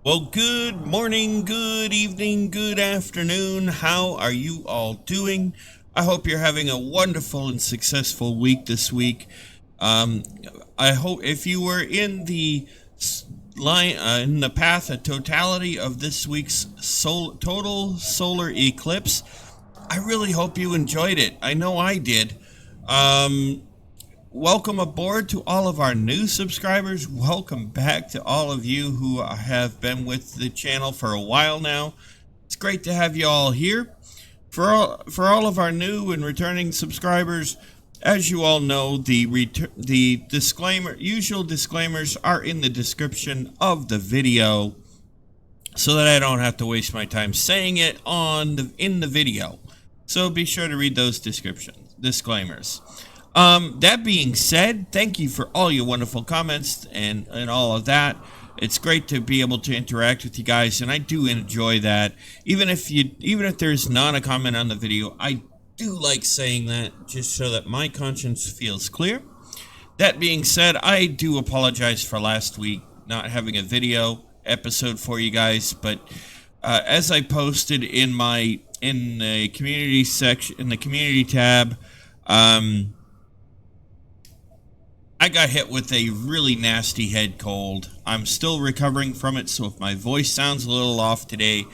Well, good morning, good evening, good afternoon. How are you all doing? I hope you're having a wonderful and successful week this week. Um, I hope if you were in the line in the path of totality of this week's total solar eclipse, I really hope you enjoyed it. I know I did. Um, Welcome aboard to all of our new subscribers. Welcome back to all of you who have been with the channel for a while now. It's great to have you all here. For all of our new and returning subscribers, as you all know, the usual disclaimers are in the description of the video, so that I don't have to waste my time saying it in the video. So be sure to read those disclaimers. That being said, thank you for all your wonderful comments and all of that. It's great to be able to interact with you guys, and I do enjoy that. Even if there's not a comment on the video, I do like saying that just so that my conscience feels clear. That being said, I do apologize for last week not having a video episode for you guys, but as I posted in the community section in the community tab, I got hit with a really nasty head cold. I'm still recovering from it, so if my voice sounds a little off today,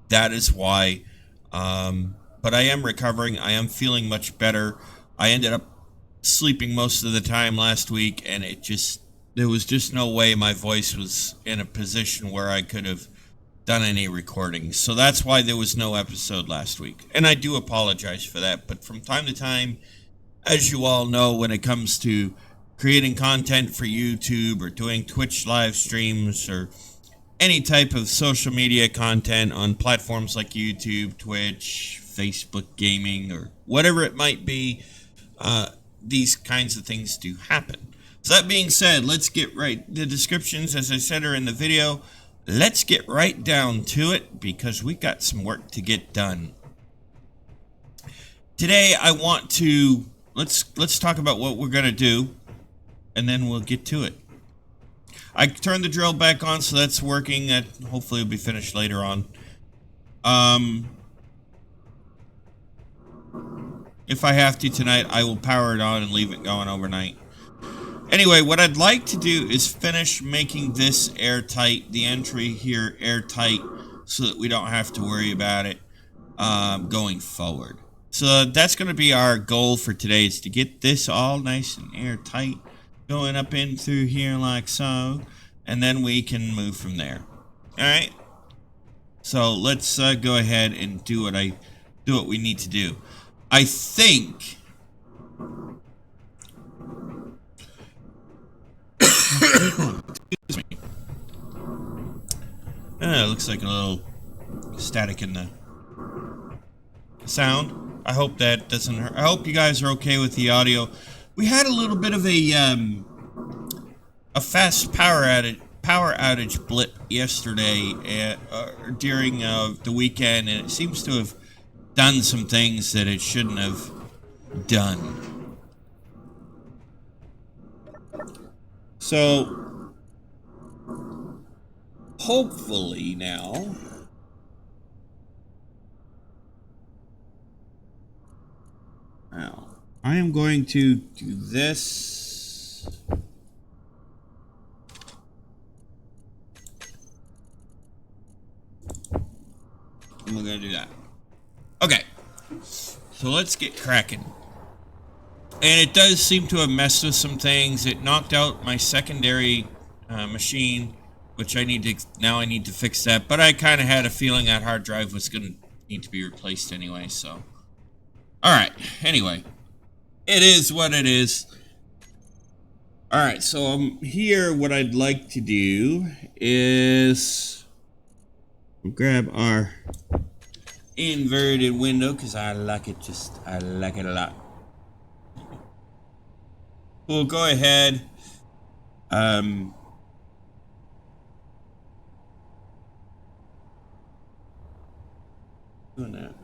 that is why. But I am recovering. I am feeling much better. I ended up sleeping most of the time last week, and there was just no way my voice was in a position where I could have done any recording. So that's why there was no episode last week. And I do apologize for that. But from time to time, as you all know, when it comes to creating content for YouTube or doing Twitch live streams or any type of social media content on platforms like YouTube, Twitch, Facebook gaming, or whatever it might be, these kinds of things do happen. So that being said, let's get right. The descriptions, as I said, are in the video. Let's get right down to it because we got some work to get done. Today, I want to let's talk about what we're gonna do, and then we'll get to it. I turned the drill back on, so that's working. That hopefully will be finished later on. If I have to tonight, I will power it on and leave it going overnight. Anyway, what I'd like to do is finish making this airtight, the entry here airtight, so that we don't have to worry about it going forward. So that's going to be our goal for today, is to get this all nice and airtight, going up in through here like so, and then we can move from there. All right. So let's go ahead and do what we need to do. I think. Excuse me. It looks like a little static in the sound. I hope that doesn't hurt. I hope you guys are okay with the audio. We had a little bit of a fast power outage blip yesterday during the weekend, and it seems to have done some things that it shouldn't have done. So hopefully now I am going to do this. And we're going to do that. Okay. So let's get cracking. And it does seem to have messed with some things. It knocked out my secondary machine, which I need to fix that. But I kind of had a feeling that hard drive was going to need to be replaced anyway, so. Alright, anyway. It is what it is. Alright, so here what I'd like to do is grab our inverted window, because I like it a lot. We'll go ahead. Doing that.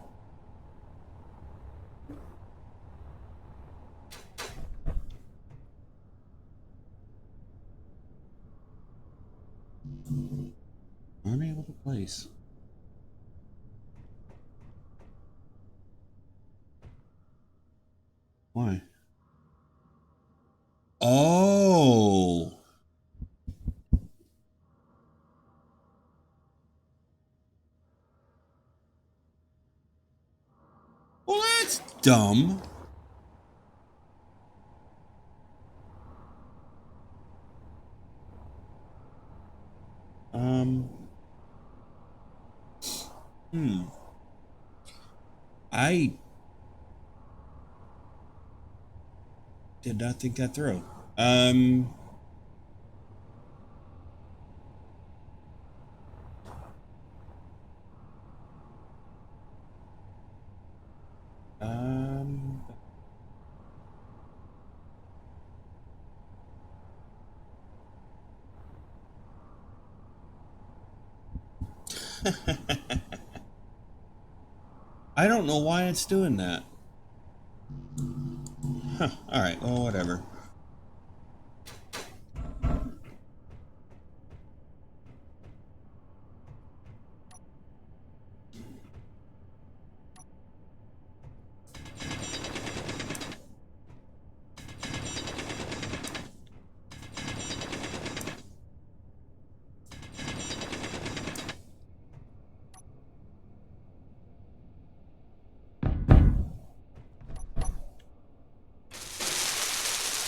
place. Why? Oh. Well, that's dumb. Hmm. I did not think that through. Um, um, I don't know why it's doing that. Huh. All right. Well, whatever.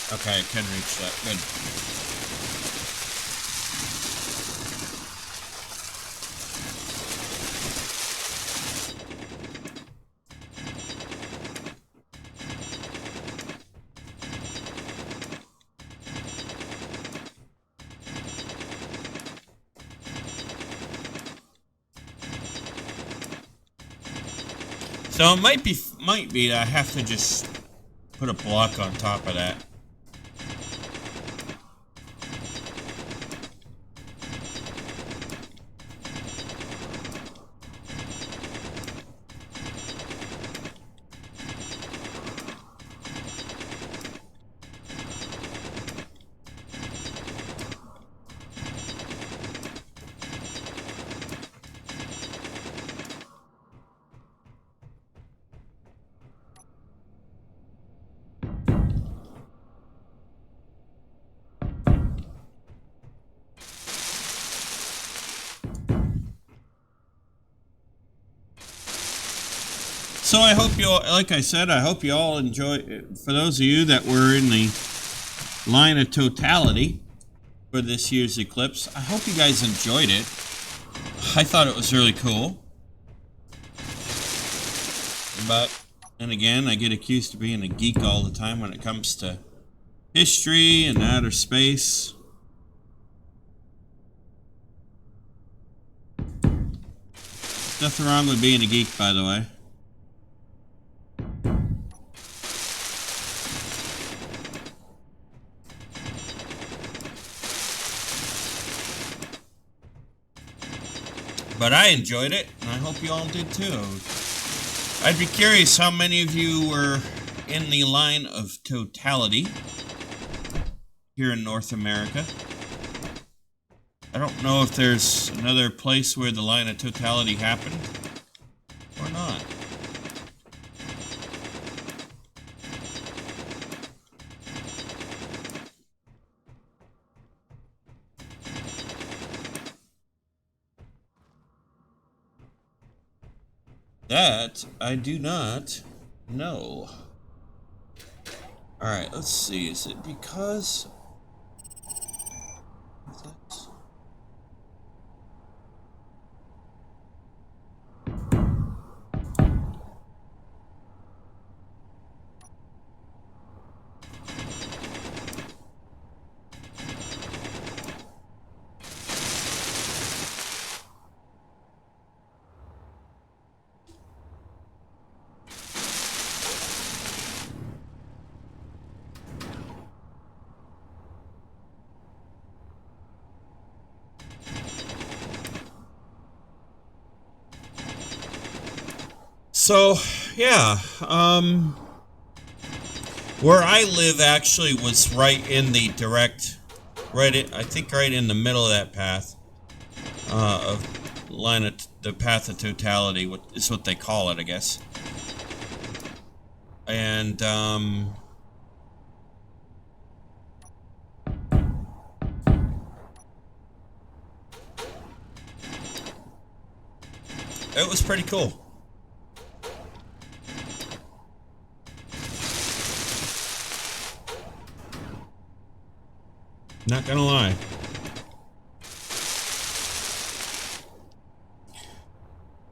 Okay, I can reach that. Good. So it might be I have to just put a block on top of that. So I hope you all, like I said, I hope you all enjoy. For those of you that were in the line of totality for this year's eclipse, I hope you guys enjoyed it. I thought it was really cool. But, and again, I get accused of being a geek all the time when it comes to history and outer space. Nothing wrong with being a geek, by the way. But I enjoyed it, and I hope you all did too. I'd be curious how many of you were in the line of totality here in North America. I don't know if there's another place where the line of totality happened or not. That I do not know. Alright, let's see. Is it because... So, yeah, where I live actually was right in the direct, I think right in the middle of that path, of the path of totality, is what they call it, I guess. And it was pretty cool. Not gonna lie.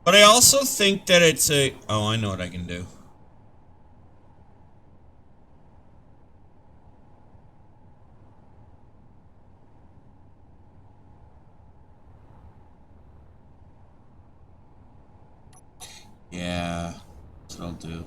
But I also think that it's a... Oh, I know what I can do. Yeah, that's what I'll do.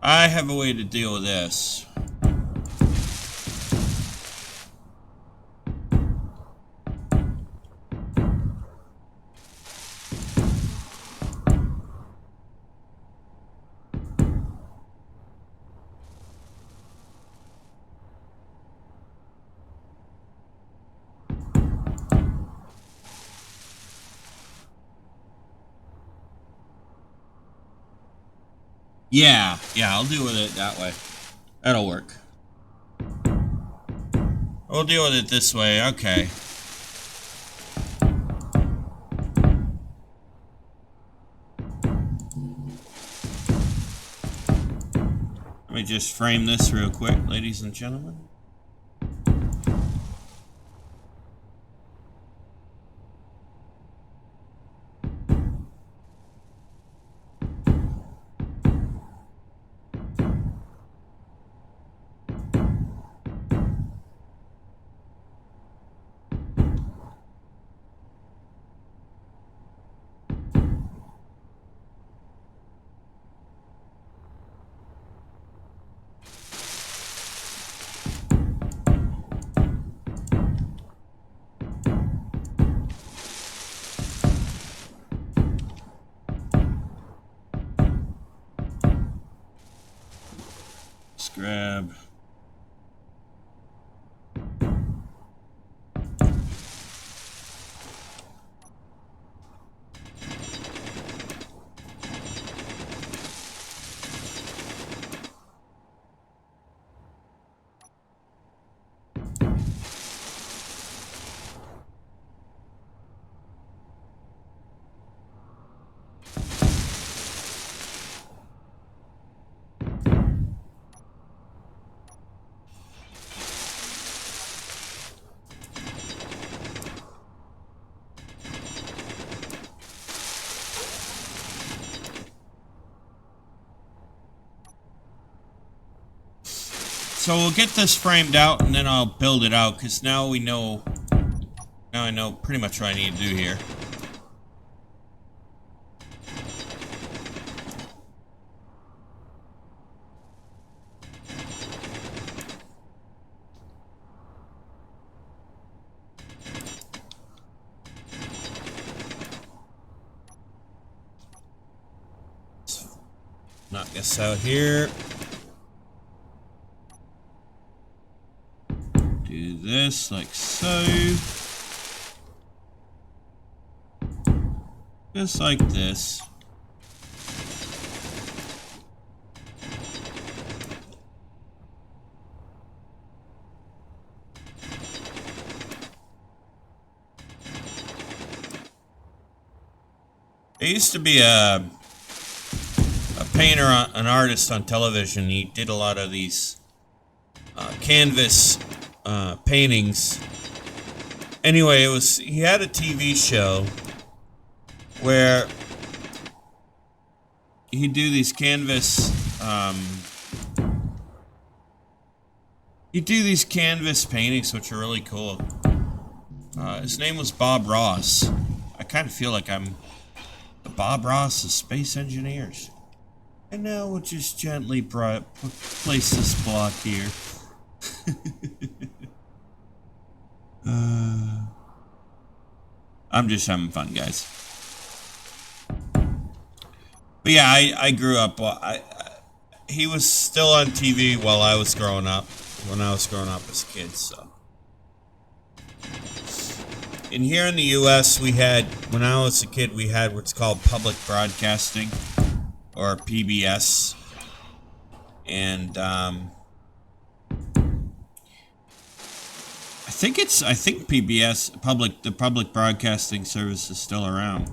I have a way to deal with this. Yeah, I'll deal with it that way. That'll work. We'll deal with it this way, okay. Let me just frame this real quick, ladies and gentlemen. Grab. So we'll get this framed out and then I'll build it out, because now we know... Now I know pretty much what I need to do here. Knock this out here. Do this like so. Just like this. I used to be a painter, an artist on television. He did a lot of these canvas paintings. Anyway, he had a TV show where he'd do these canvas paintings, which are really cool. His name was Bob Ross. I kind of feel like I'm the Bob Ross of space engineers. And now we'll just gently place this block here. I'm just having fun, guys. But yeah, I grew up. He was still on TV while I was growing up. When I was growing up as a kid, so. And here in the U.S., we had, when I was a kid, we had what's called public broadcasting, or PBS. And I think PBS, the public broadcasting service is still around.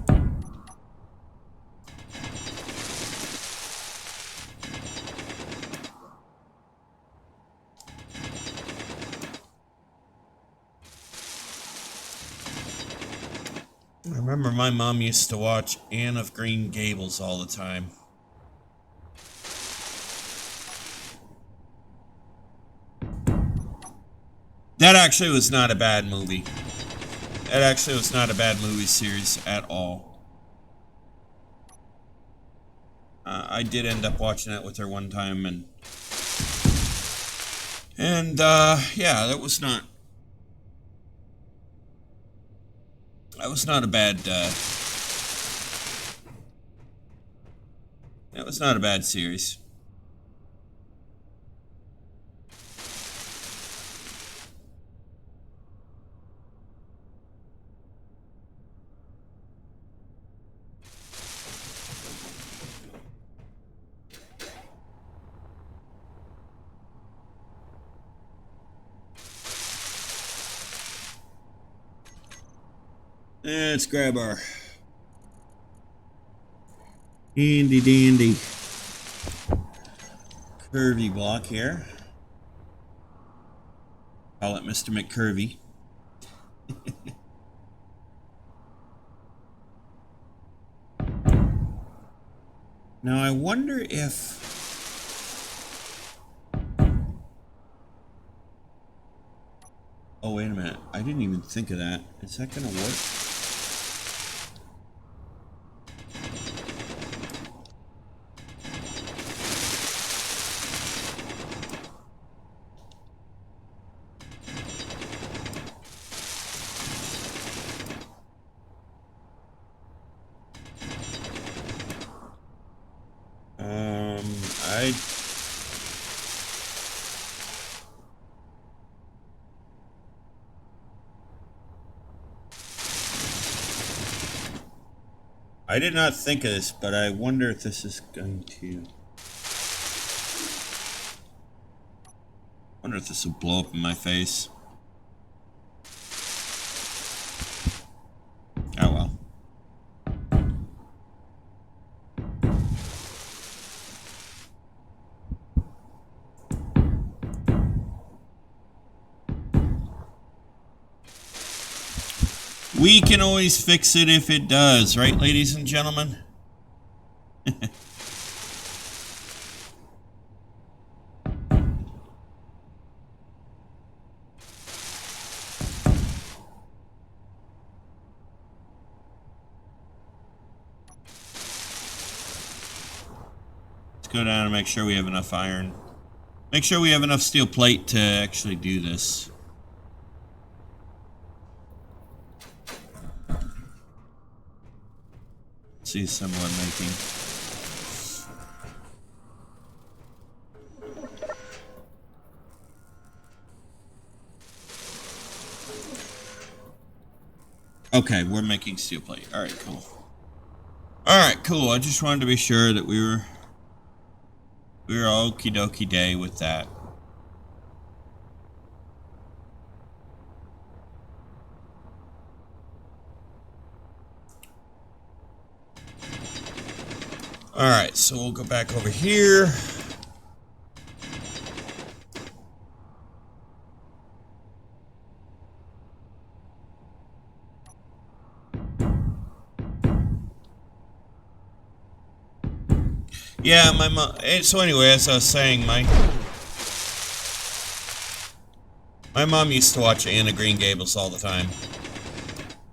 I remember my mom used to watch Anne of Green Gables all the time. That actually was not a bad movie. That actually was not a bad movie series at all. I did end up watching it with her one time, and yeah, that was not a bad, that was not a bad series. Let's grab our handy dandy curvy block here. Call it Mr. McCurvy. Now I wonder if oh, wait a minute. I didn't even think of that. Is that gonna work? I did not think of this, but I wonder if this is going to... I wonder if this will blow up in my face. Oh well. We can always fix it if it does, right, ladies and gentlemen? Let's go down and make sure we have enough iron. Make sure we have enough steel plate to actually do this. See someone making. Okay, we're making steel plate. All right, cool. All right, cool. I just wanted to be sure that we were okie dokie day with that. Alright, so we'll go back over here. Yeah, my mom... So anyway, as I was saying, my mom used to watch Anne of Green Gables all the time.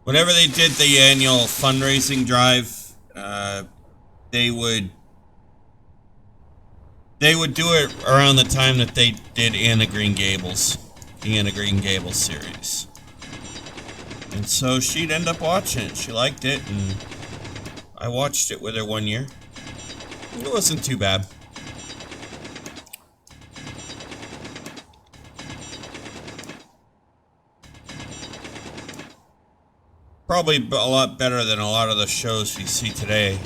Whenever they did the annual fundraising drive, they would They would do it around the time that they did Anna Green Gables, the Anna Green Gables series. And so she'd end up watching it. She liked it, and I watched it with her one year. It wasn't too bad. Probably a lot better than a lot of the shows we see today.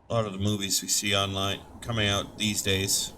A lot of the movies we see online coming out these days.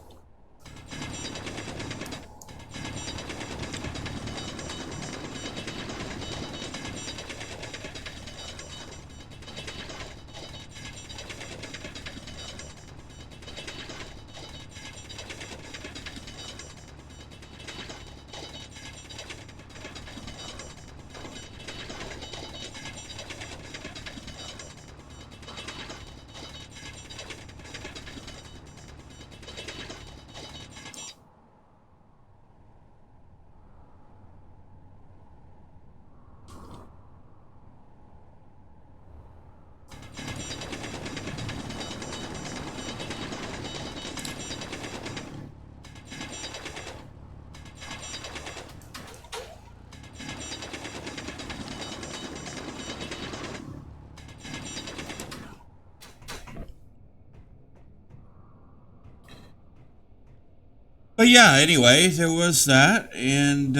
But yeah, anyway, there was that, and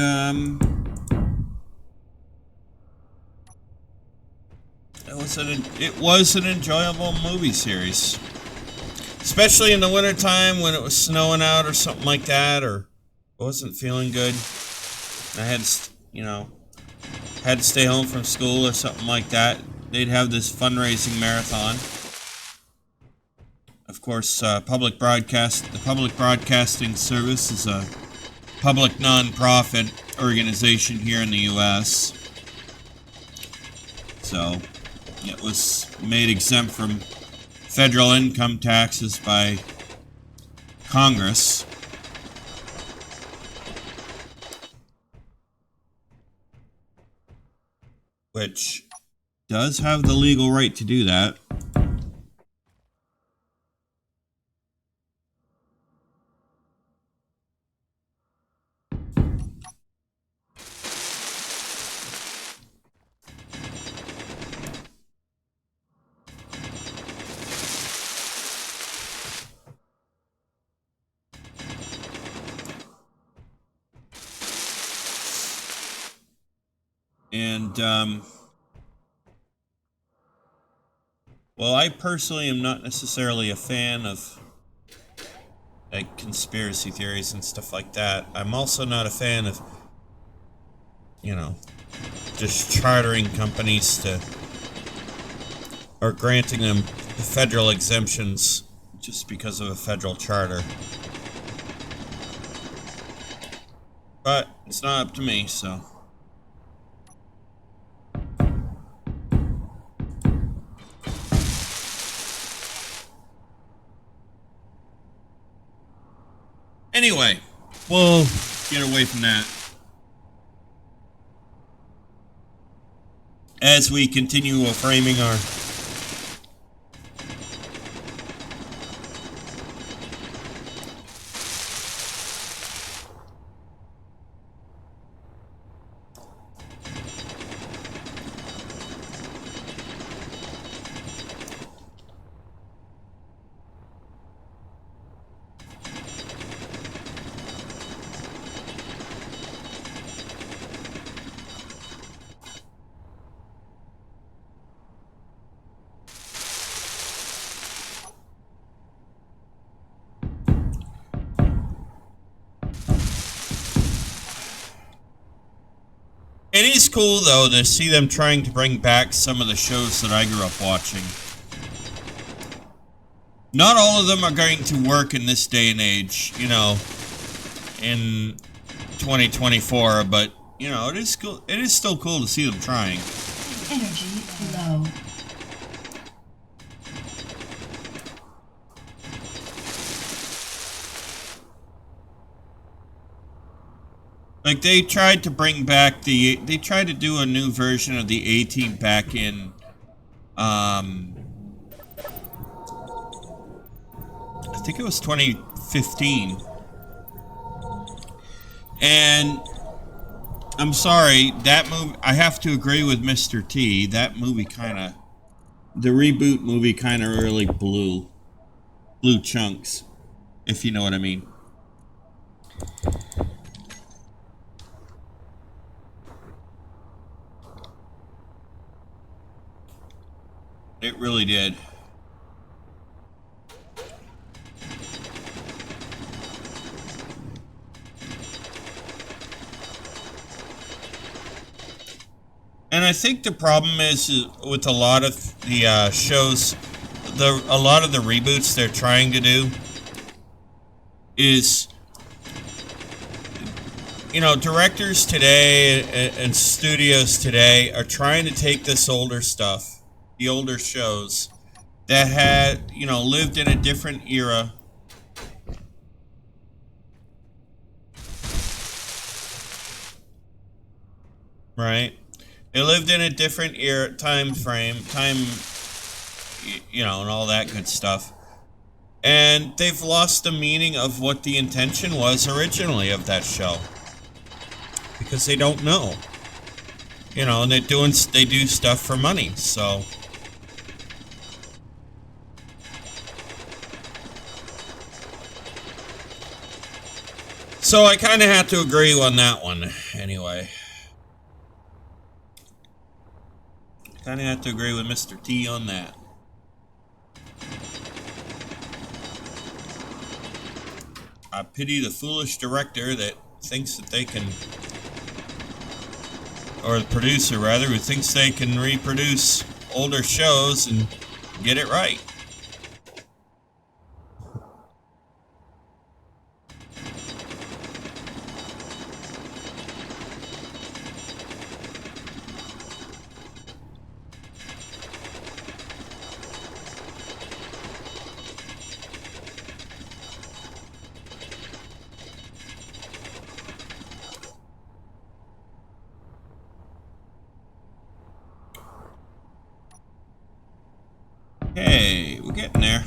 it was an enjoyable movie series, especially in the wintertime when it was snowing out or something like that, or I wasn't feeling good. I had, had to stay home from school or something like that. They'd have this fundraising marathon. Of course, the Public Broadcasting Service is a public non-profit organization here in the U.S. So, it was made exempt from federal income taxes by Congress. Which does have the legal right to do that. And, well, I personally am not necessarily a fan of, like, conspiracy theories and stuff like that. I'm also not a fan of, just chartering companies to, or granting them federal exemptions just because of a federal charter. But it's not up to me, so. Anyway, we'll get away from that. As we continue framing our It is cool, though, to see them trying to bring back some of the shows that I grew up watching. Not all of them are going to work in this day and age, in 2024, but, it is cool. It is still cool to see them trying. Energy low. Like, they tried to bring back they tried to do a new version of the A-Team back in, I think it was 2015. And I'm sorry, that movie, I have to agree with Mr. T. That movie the reboot movie kind of really blew chunks, if you know what I mean. It really did. And I think the problem is with a lot of the shows, a lot of the reboots they're trying to do is, directors today and studios today are trying to take this older stuff, the older shows that had, lived in a different era. Right? They lived in a different era, time frame, and all that good stuff. And they've lost the meaning of what the intention was originally of that show. Because they don't know. And they do stuff for money, so. So I kind of have to agree on that one, anyway. Kind of have to agree with Mr. T on that. I pity the foolish director that thinks that they can, or the producer rather, who thinks they can reproduce older shows and get it right. Hey, we're getting there.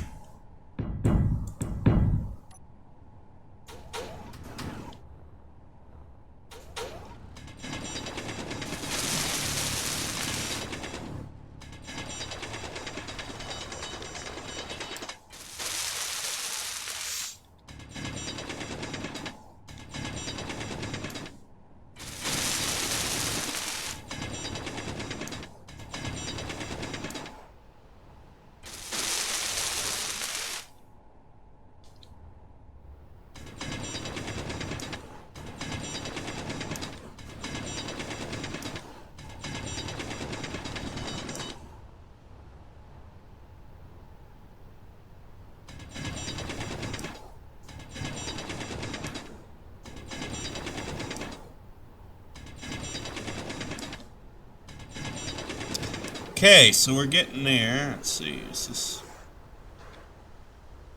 Okay, so we're getting there. Let's see, is this...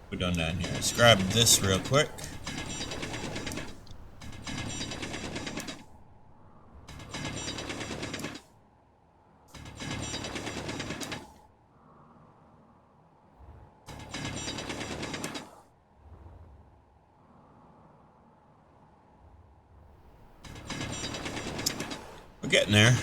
We're done down here. Let's grab this real quick. We're getting there.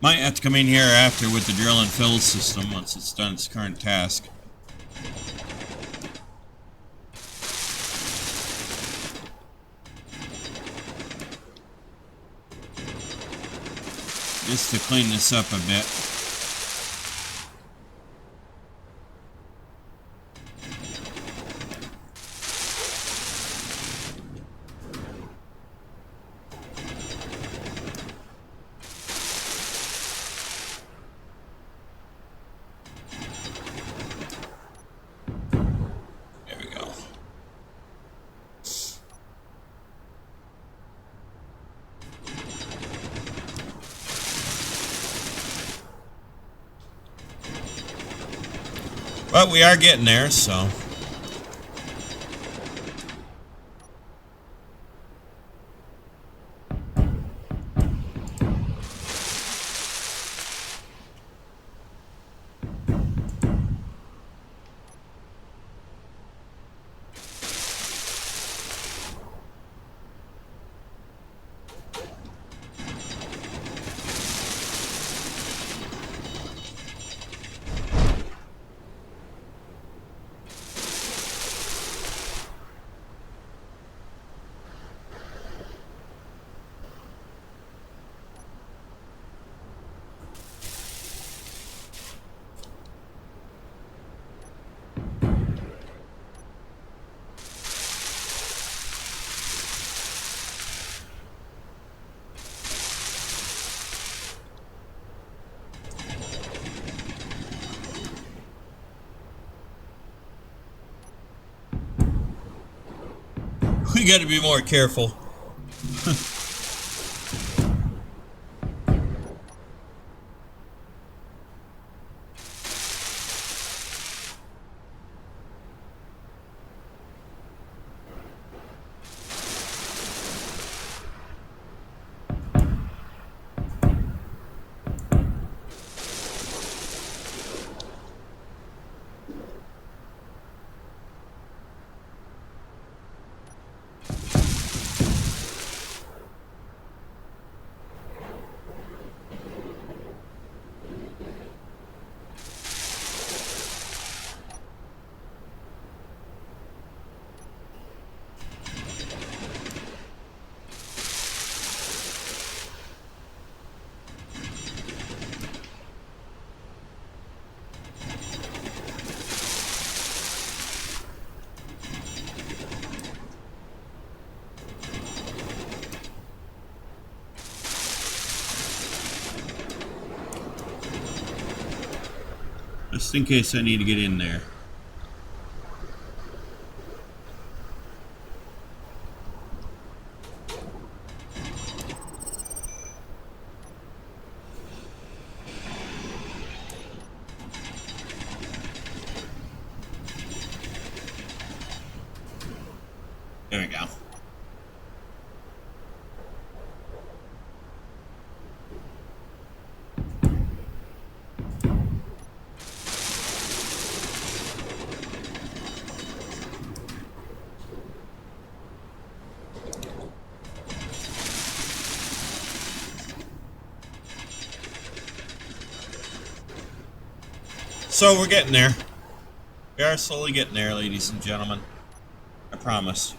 Might have to come in here after with the drill and fill system once it's done its current task. Just to clean this up a bit. But we are getting there, so. We got to be more careful. Just in case I need to get in there. There we go. So we're getting there. We are slowly getting there, ladies and gentlemen. I promise.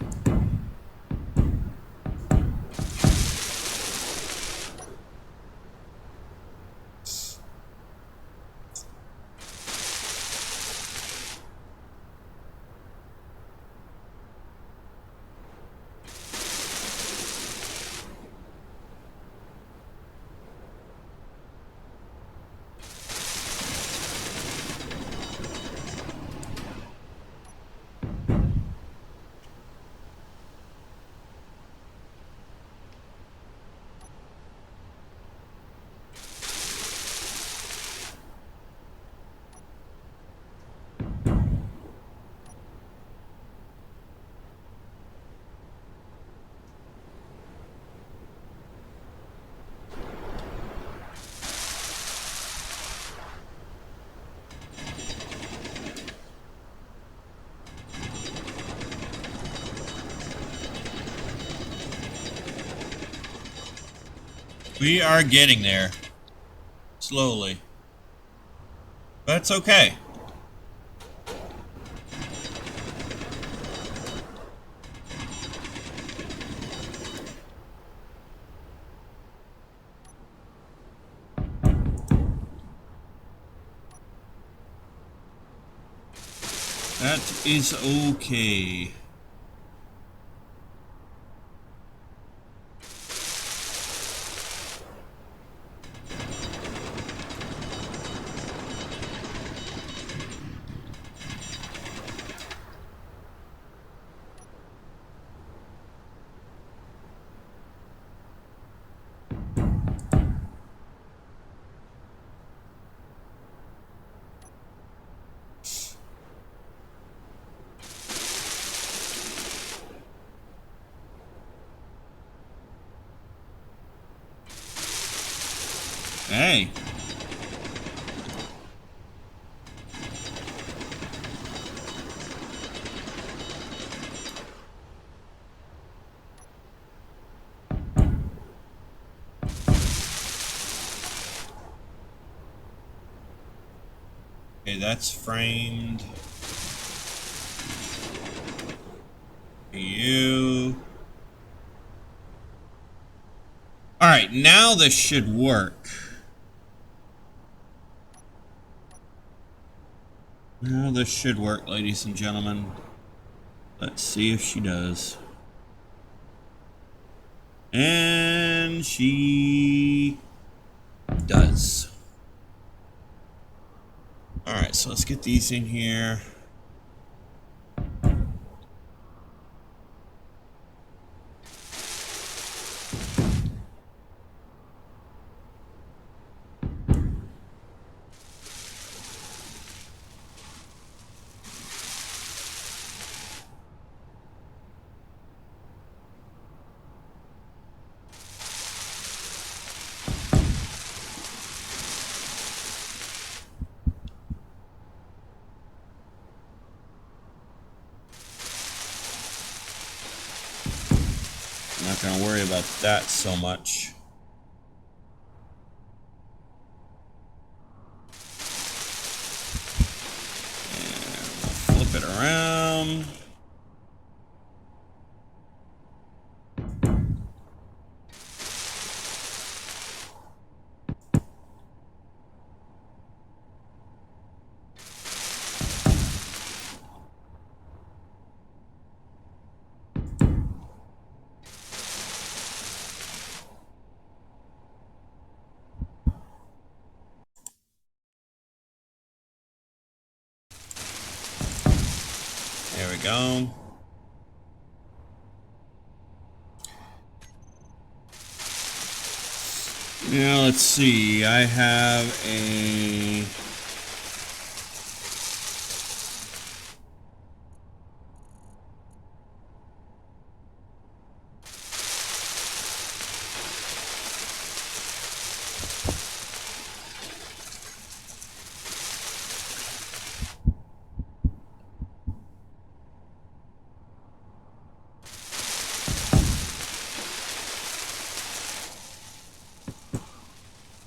We are getting there. Slowly. But it's okay. That is okay. Okay. Okay, that's framed. You. Alright, now this should work. Now this should work, ladies and gentlemen. Let's see if she does. And she does. Alright, so let's get these in here. I'm not going to worry about that so much. And we'll flip it around. There we go. Now let's see. I have a...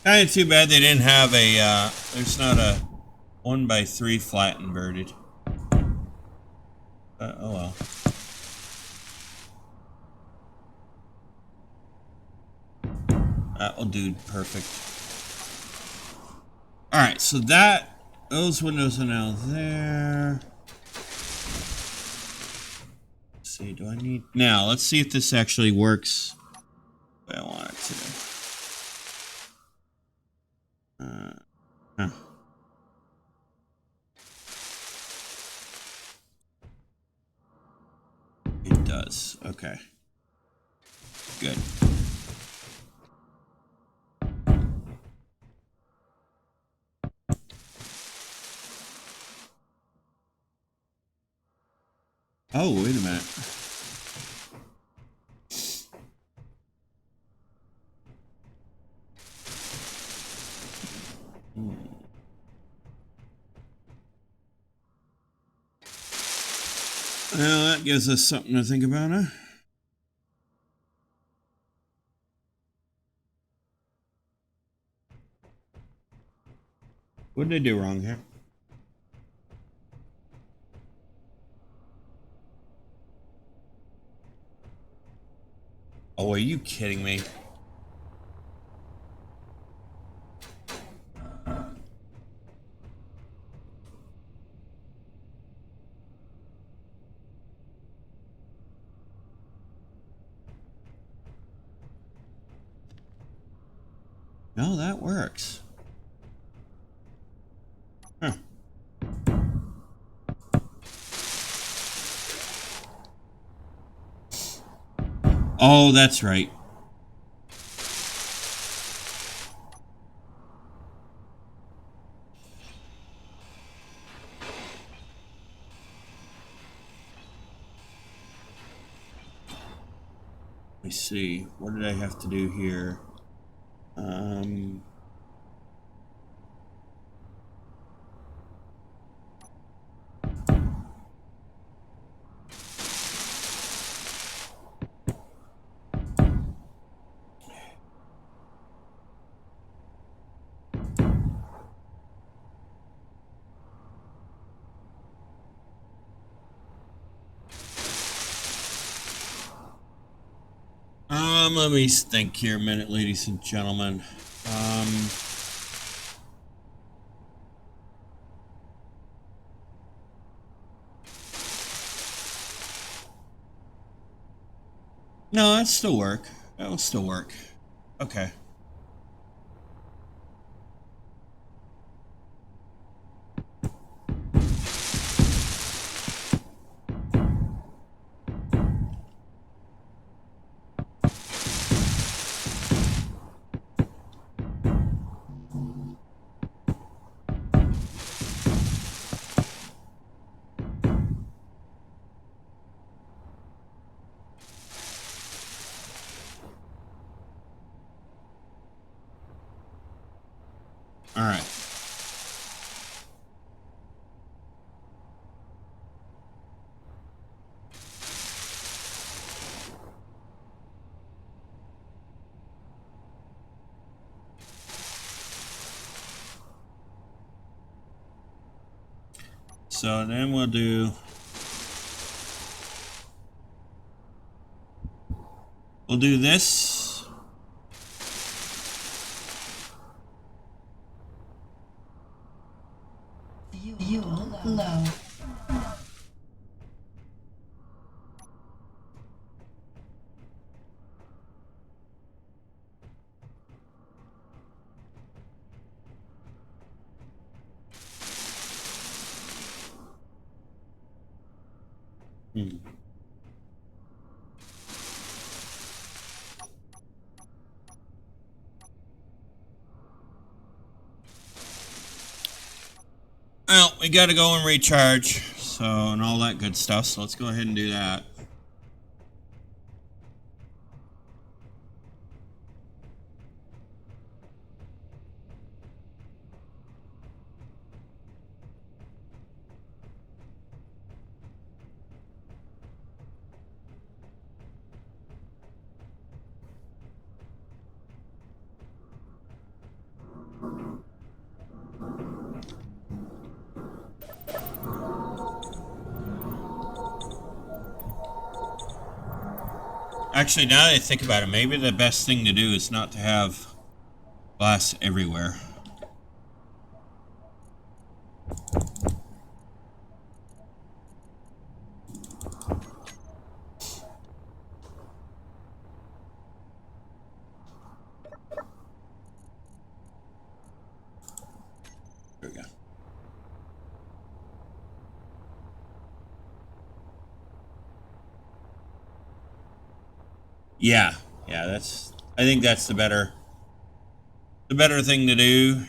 Kind of too bad they didn't have a, there's not a 1x3 flat inverted. Oh well. That will do perfect. Alright, so those windows are now there. Let's see, do I need... Now, let's see if this actually works the way I want it to. Huh. It does. Okay. Good. Oh, wait a minute. Well, that gives us something to think about, huh? What did I do wrong here? Oh, are you kidding me? No, that works. Huh. Oh, that's right. Let me see. What did I have to do here? Let me think here a minute, ladies and gentlemen. No, that'll still work. That'll still work. Okay. All right. So then we'll do this. Fuel low. Well, we got to go and recharge, so, and all that good stuff. So let's go ahead and do that. Actually, now that I think about it, maybe the best thing to do is not to have glass everywhere. There we go. Yeah, I think that's the better thing to do.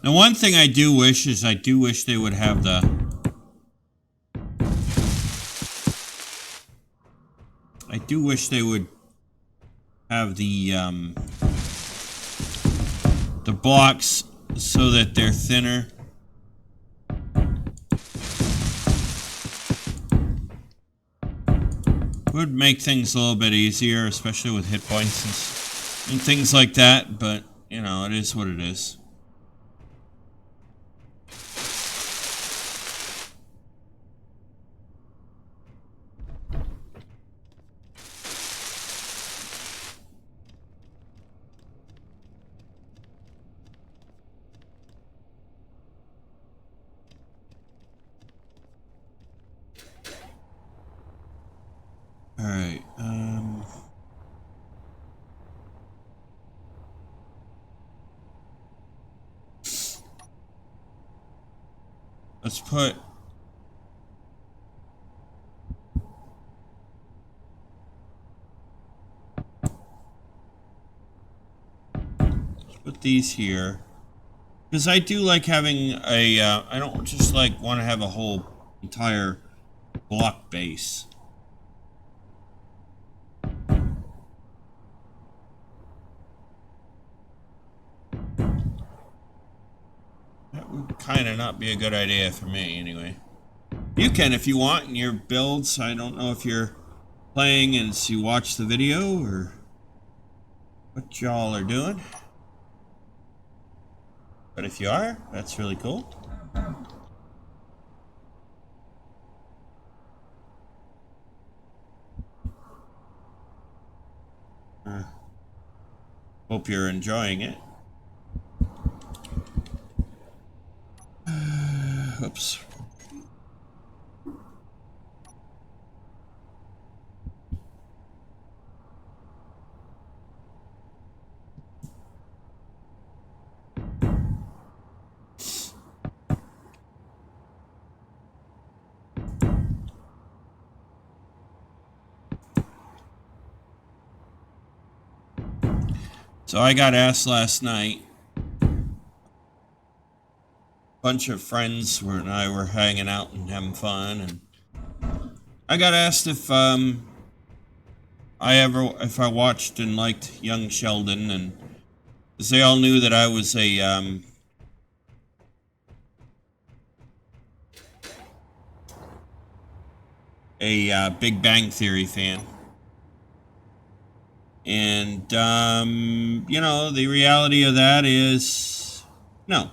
The one thing I do wish is I do wish they would have the blocks so that they're thinner. Would make things a little bit easier, especially with hit points and things like that, but you know, it is what it is. Okay, let's put these here. Because I do like having a, I don't just like want to have a whole entire block base. That would kind of not be a good idea for me, anyway. You can if you want in your builds. I don't know if you're playing as you watch the video or what y'all are doing. But if you are, that's really cool. Hope you're enjoying it. Oops. So I got asked last night. A bunch of friends and I were hanging out and having fun, and I got asked if I watched and liked Young Sheldon, and because they all knew that I was a Big Bang Theory fan. And, you know, the reality of that is, no,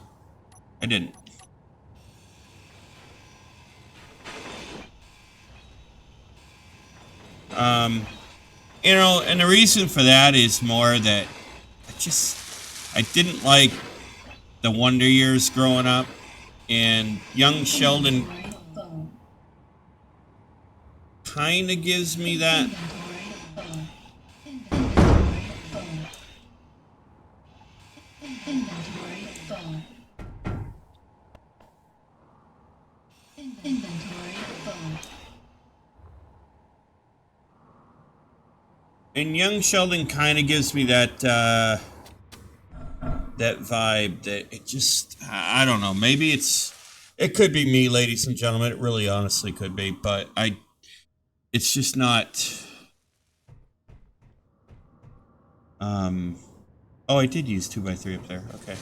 I didn't. You know, and the reason for that is more that I didn't like the Wonder Years growing up, and Young Sheldon kind of gives me that. And Young Sheldon kind of gives me that that vibe that it just, I don't know, maybe it could be me, ladies and gentlemen, it really honestly could be, but it's just not, oh, I did use 2x3 up there, okay.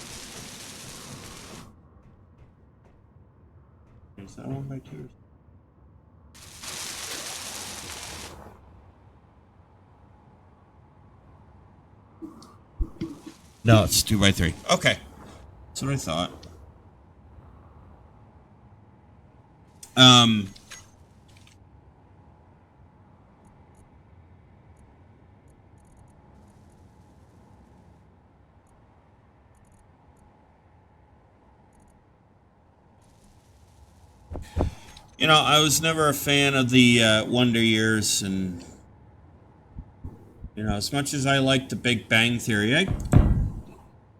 Is that 1x2? No, it's 2x3. Okay. That's what I thought. You know, I was never a fan of the Wonder Years, and you know, as much as I liked the Big Bang Theory,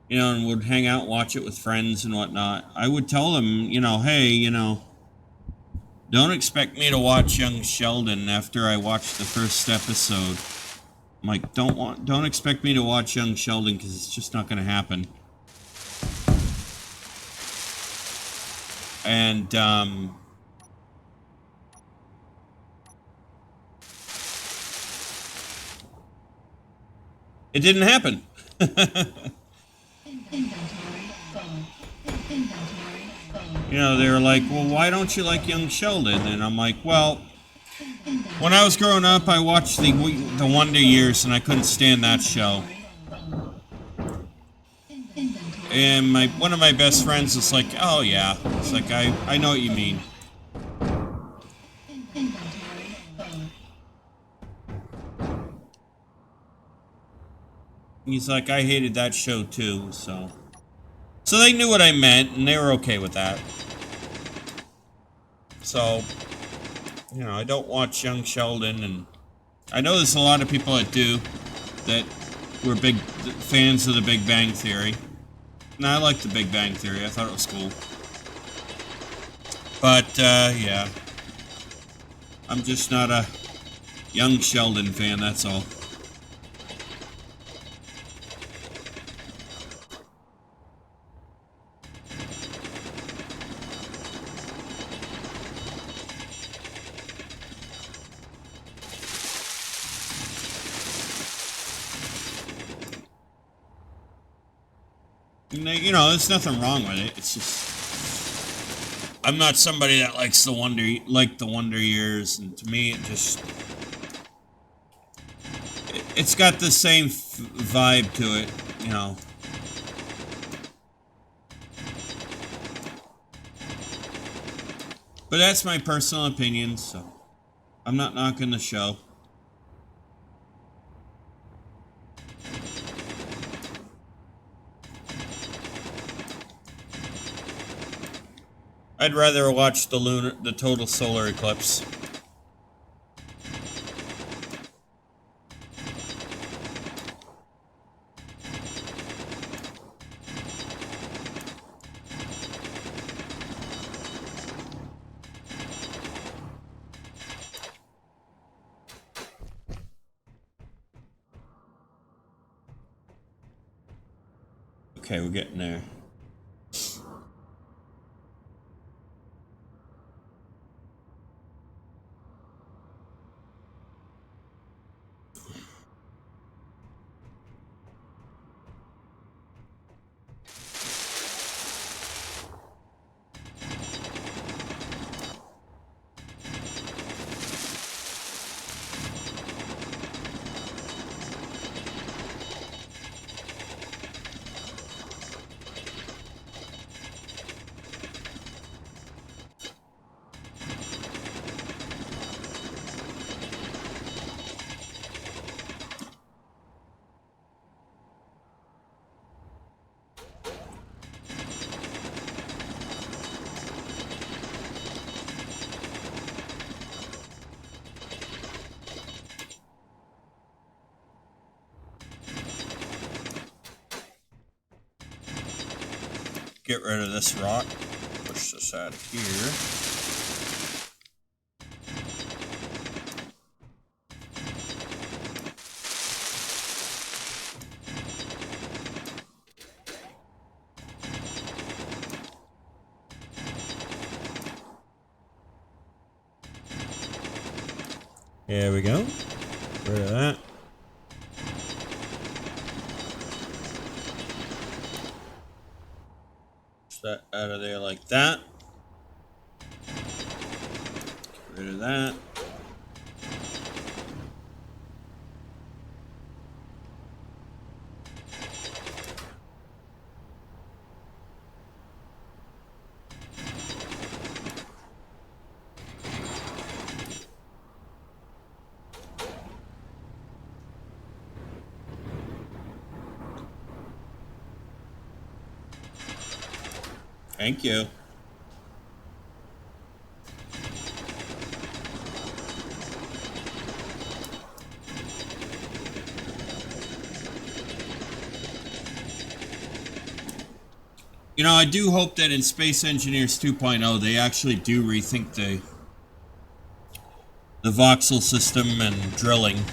you know, and would hang out, watch it with friends and whatnot, I would tell them, you know, hey, you know, don't expect me to watch Young Sheldon after I watch the first episode. I'm like, don't expect me to watch Young Sheldon because it's just not going to happen. And it didn't happen. You know, they were like, well, why don't you like Young Sheldon? And I'm like, well, when I was growing up, I watched the Wonder Years, and I couldn't stand that show. And one of my best friends was like, oh yeah, it's like, I know what you mean. He's like, I hated that show too, so they knew what I meant, and they were okay with that. So, you know, I don't watch Young Sheldon, and I know there's a lot of people that do, that were big fans of the Big Bang Theory. And I like the Big Bang Theory. I thought it was cool. But, yeah. I'm just not a young Sheldon fan, that's all. You know, there's nothing wrong with it. It's just I'm not somebody that likes the Wonder Years, and to me, it's got the same vibe to it, you know. But that's my personal opinion, so I'm not knocking the show. I'd rather watch the total solar eclipse. Okay, we're getting there. Get rid of this rock. Push this out of here. There we go. Get rid of that. Push that out of there like that. Get rid of that. Thank you. You know, I do hope that in Space Engineers 2.0 they actually do rethink the voxel system and drilling.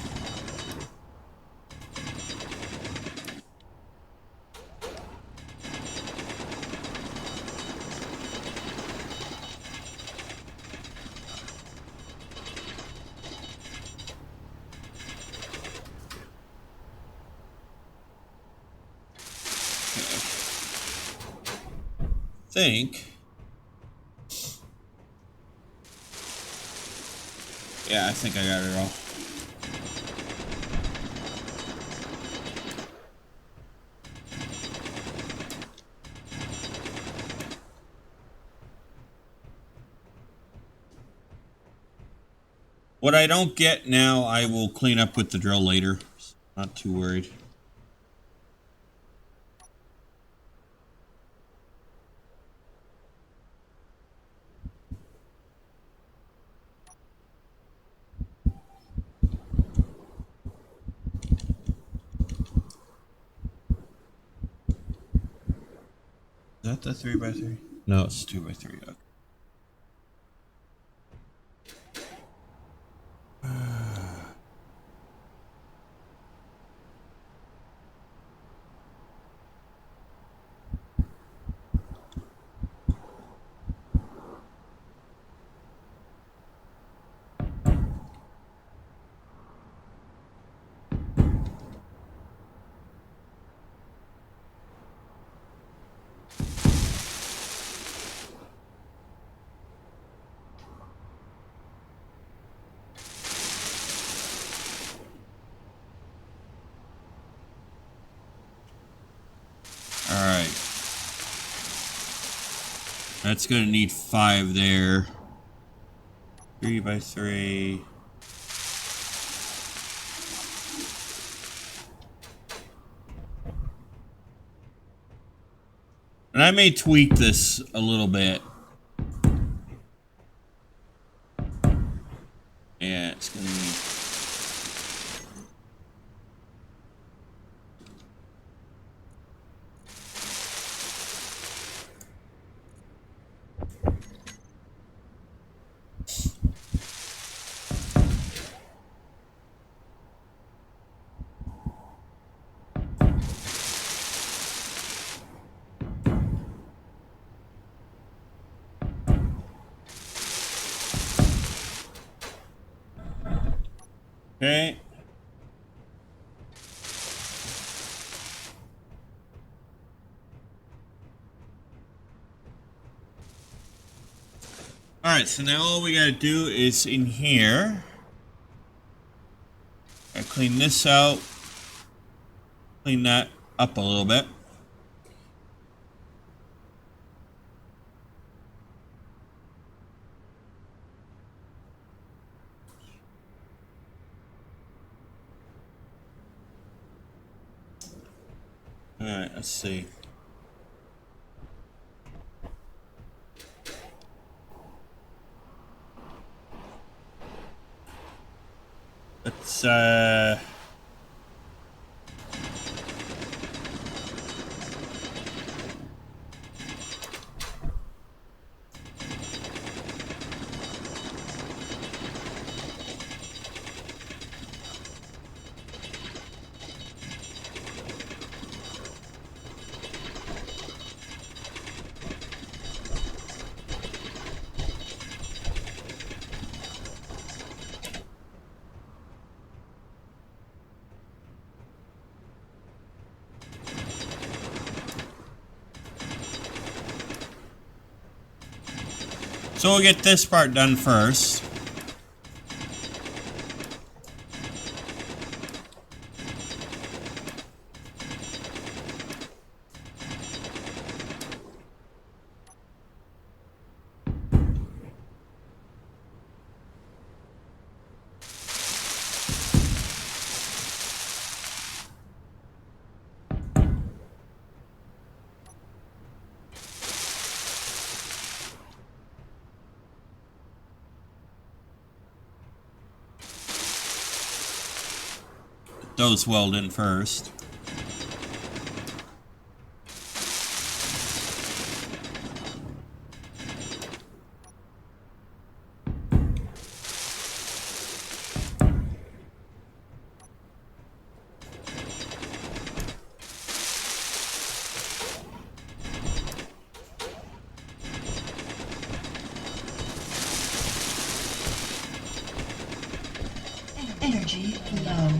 Think. Yeah, I think I got it all. What I don't get now, I will clean up with the drill later. Not too worried. that the 3x3? No, it's 2x3. Okay. Alright. That's gonna need 5 there. 3x3. And I may tweak this a little bit. Yeah, it's gonna need... Okay. Alright, so now all we gotta do is in here. I clean this out. Clean that up a little bit. Alright, let's see. Let's so we'll get this part done first. Those weld in first. Energy low.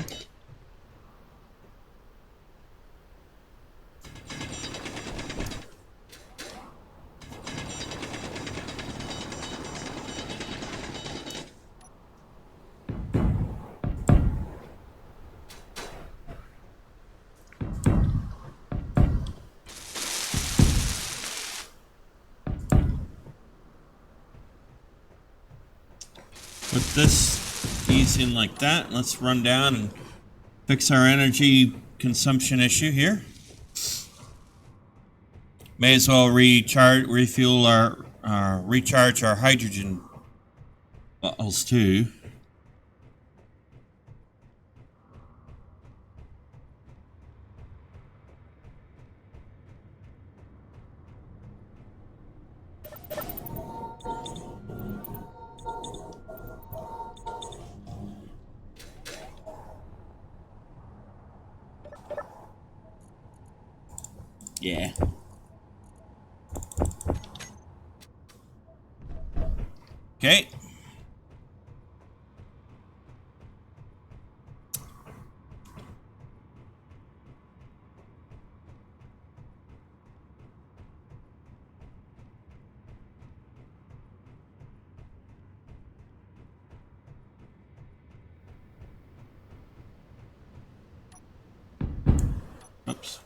Put this piece in like that. Let's run down and fix our energy consumption issue here. May as well refuel our, recharge our hydrogen bottles too. Yeah. Okay. Oops.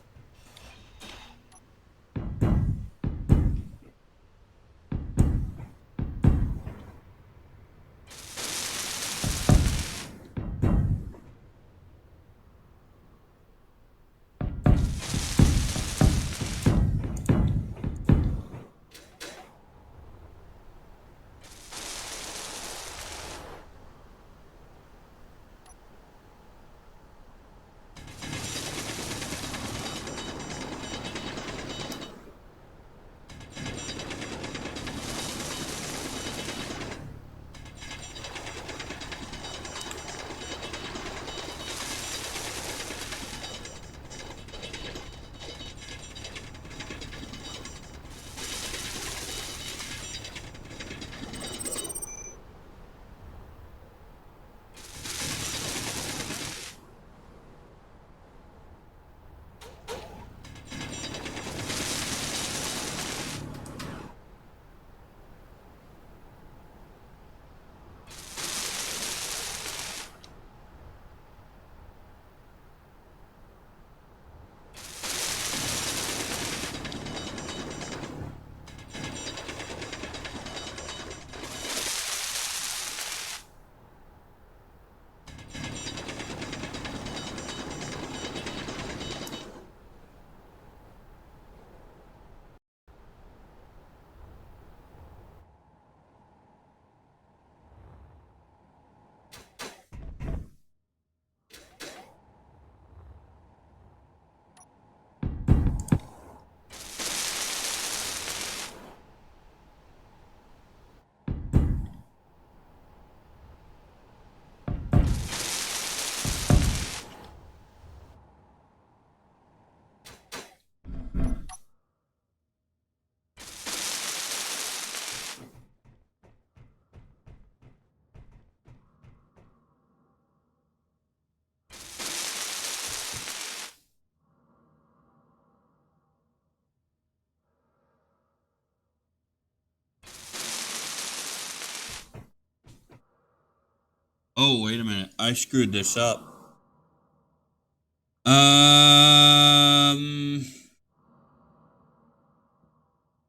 Oh, wait a minute. I screwed this up.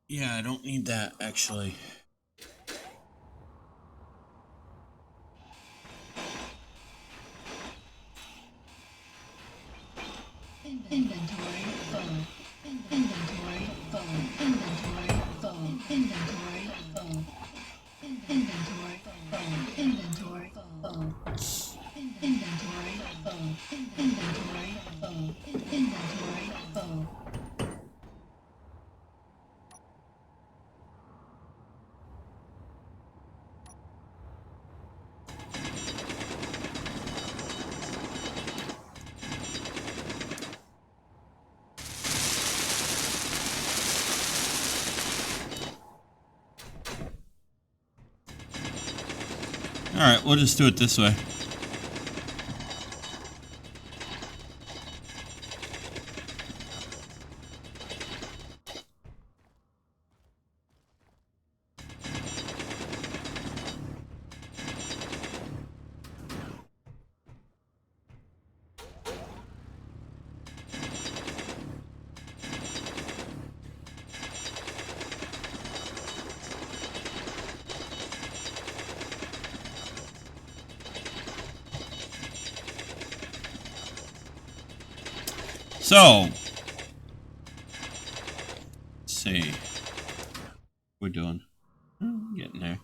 Yeah, I don't need that actually. Inventory full. Inventory full. Inventory full. Inventory full. Inventory full. Inventory full. Inventory full. Inventory full. Inventory full. Alright, we'll just do it this way. So, let's see. We're doing. Getting there.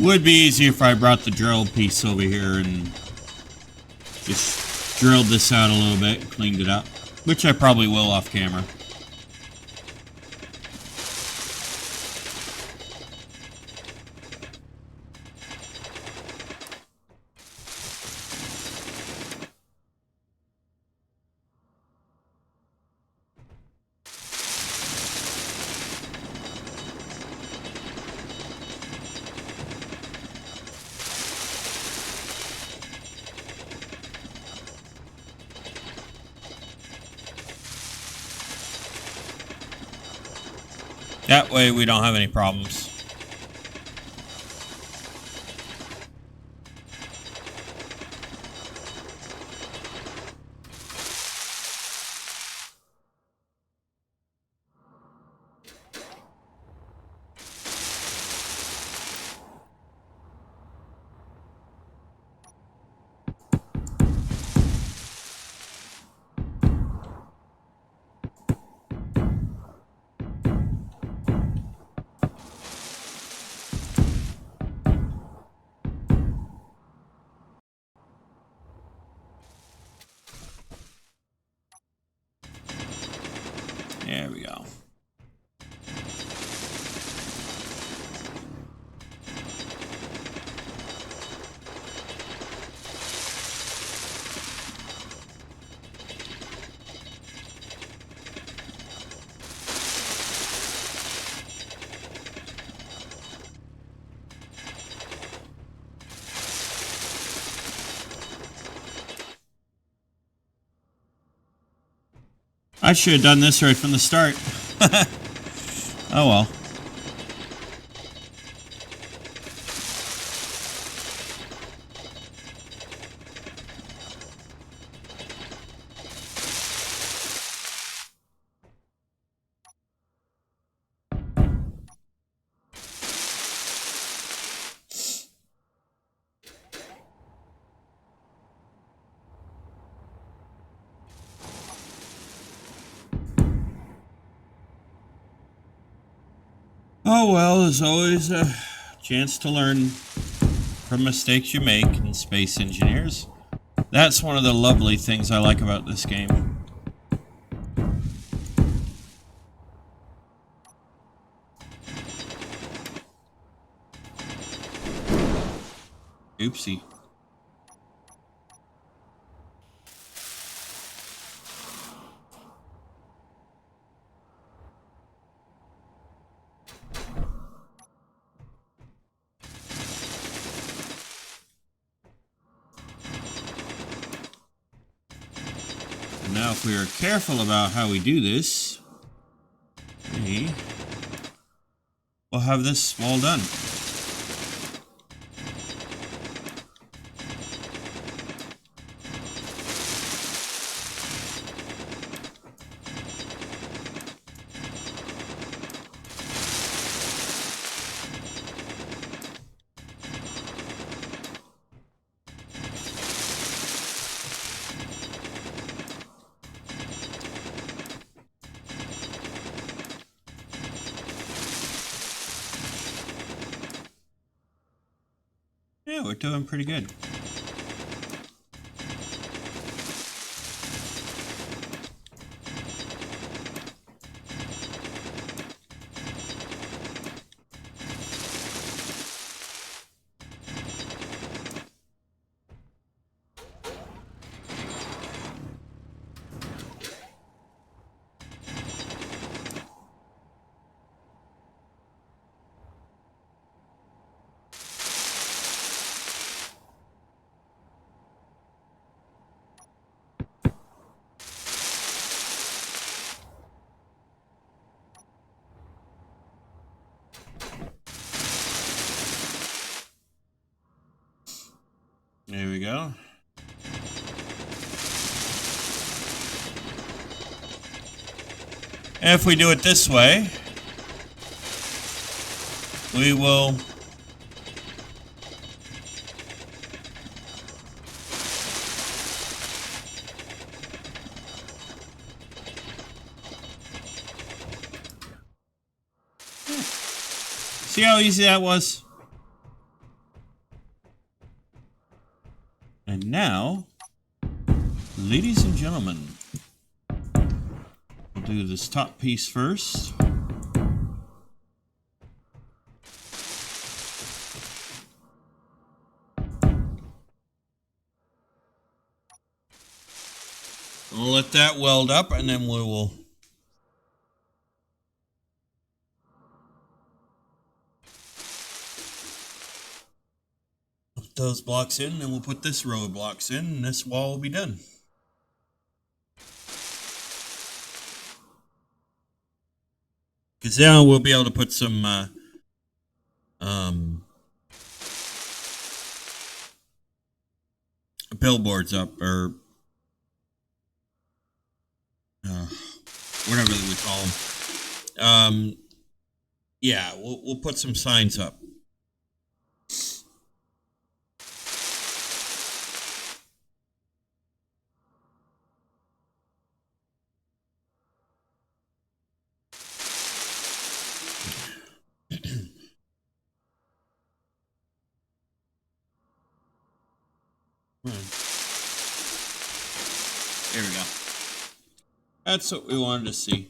Would be easier if I brought the drill piece over here and just drilled this out a little bit and cleaned it up. Which I probably will off camera. That way we don't have any problems. There we go. I should have done this right from the start. Oh well. Oh well, there's always a chance to learn from mistakes you make in Space Engineers. That's one of the lovely things I like about this game. Oopsie. Now, if we are careful about how we do this, we will have this all done. Yeah, we're doing pretty good. There we go. And if we do it this way, we will see how easy that was? Ladies and gentlemen, we'll do this top piece first. We'll let that weld up, and then we will put those blocks in, and then we'll put this row of blocks in, and this wall will be done. Because now we'll be able to put some billboards up, or whatever we call them. Yeah, we'll put some signs up. There we go. That's what we wanted to see.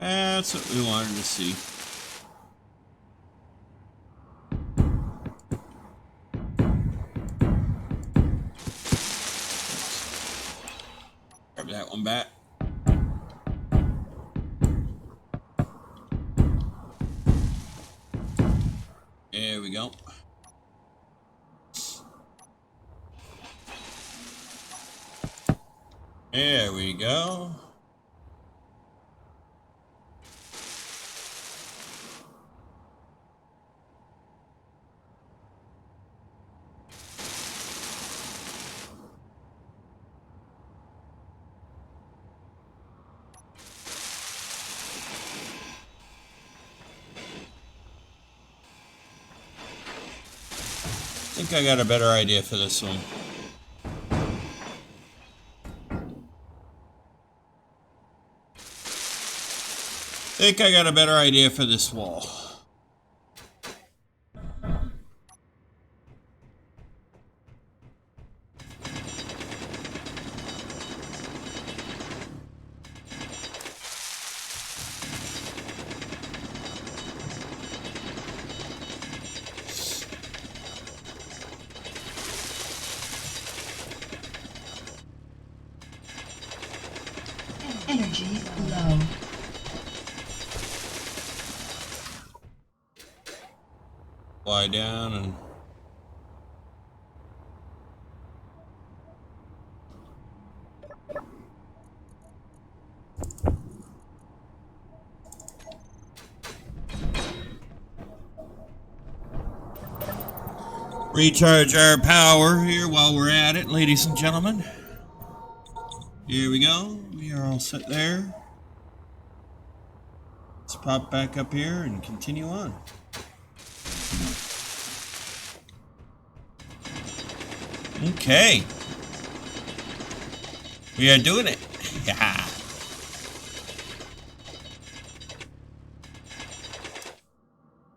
That's what we wanted to see. Grab that one back. There we go. There we go. I think I got a better idea for this one. I think I got a better idea for this wall. Energy low. Lie down and recharge our power here while we're at it, ladies and gentlemen. Here we go. We are all set there. Let's pop back up here and continue on. Okay. We are doing it. Yeah.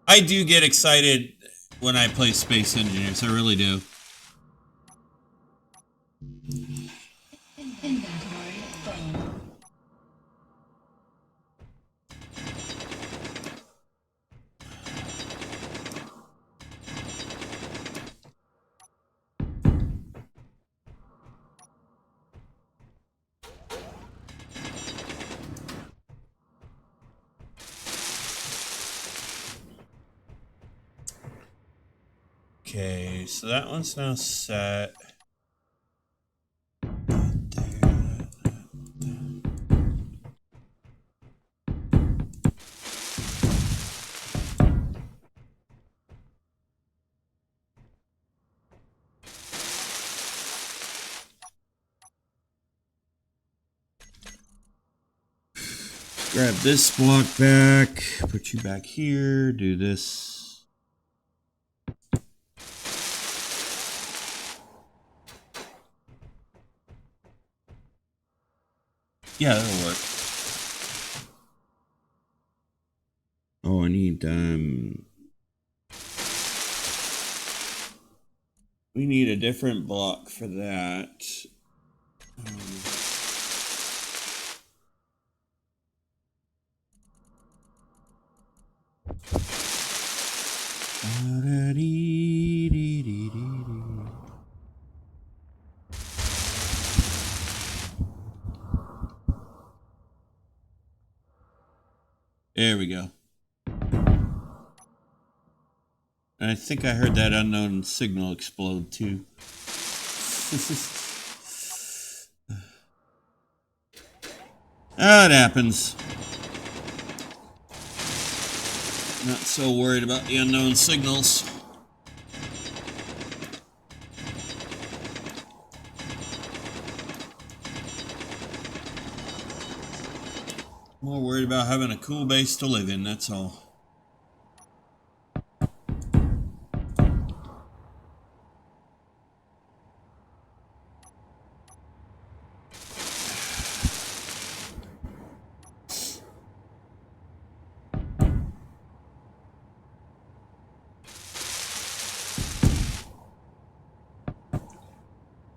I do get excited when I play Space Engineers. I really do. Inventory full. Okay, so that one's now set. Grab this block back, put you back here, do this. Yeah, that'll work. Oh, I need we need a different block for that. There we go. And I think I heard that unknown signal explode too. It happens. Not so worried about the unknown signals. More worried about having a cool base to live in, that's all.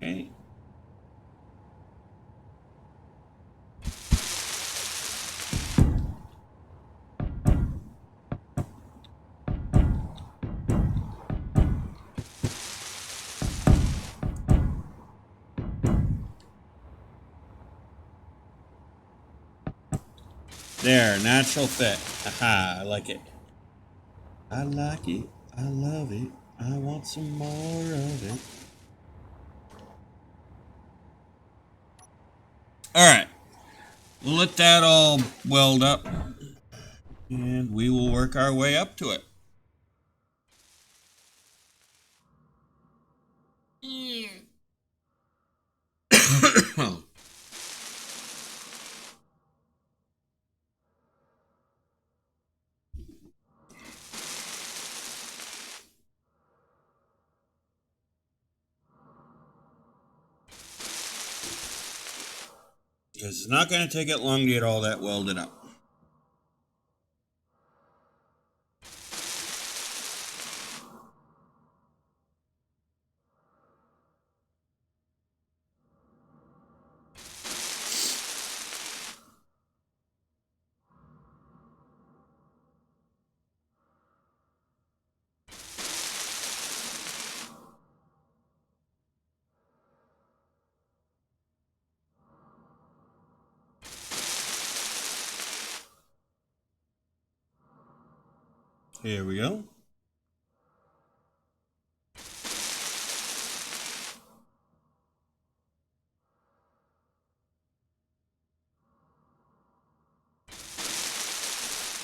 Okay. There, natural fit. Aha, I like it. I like it. I love it. I want some more of it. Alright. We'll let that all weld up. And we will work our way up to it. Because it's not going to take it long to get all that welded up. Here we go.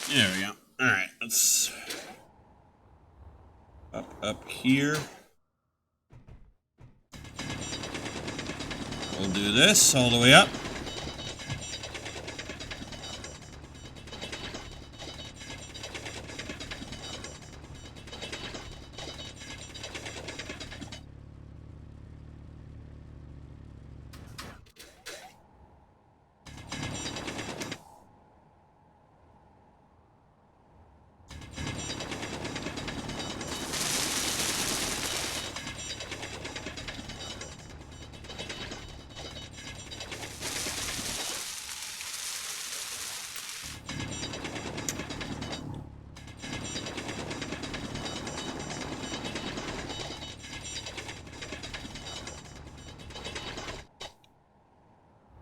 There we go. Alright, let's up here. We'll do this all the way up.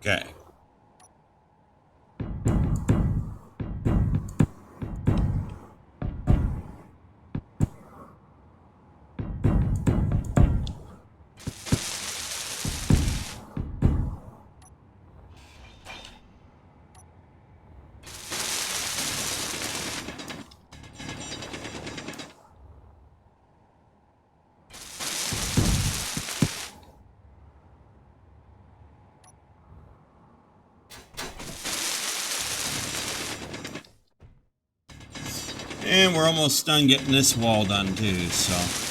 Okay. And we're almost done getting this wall done too, so.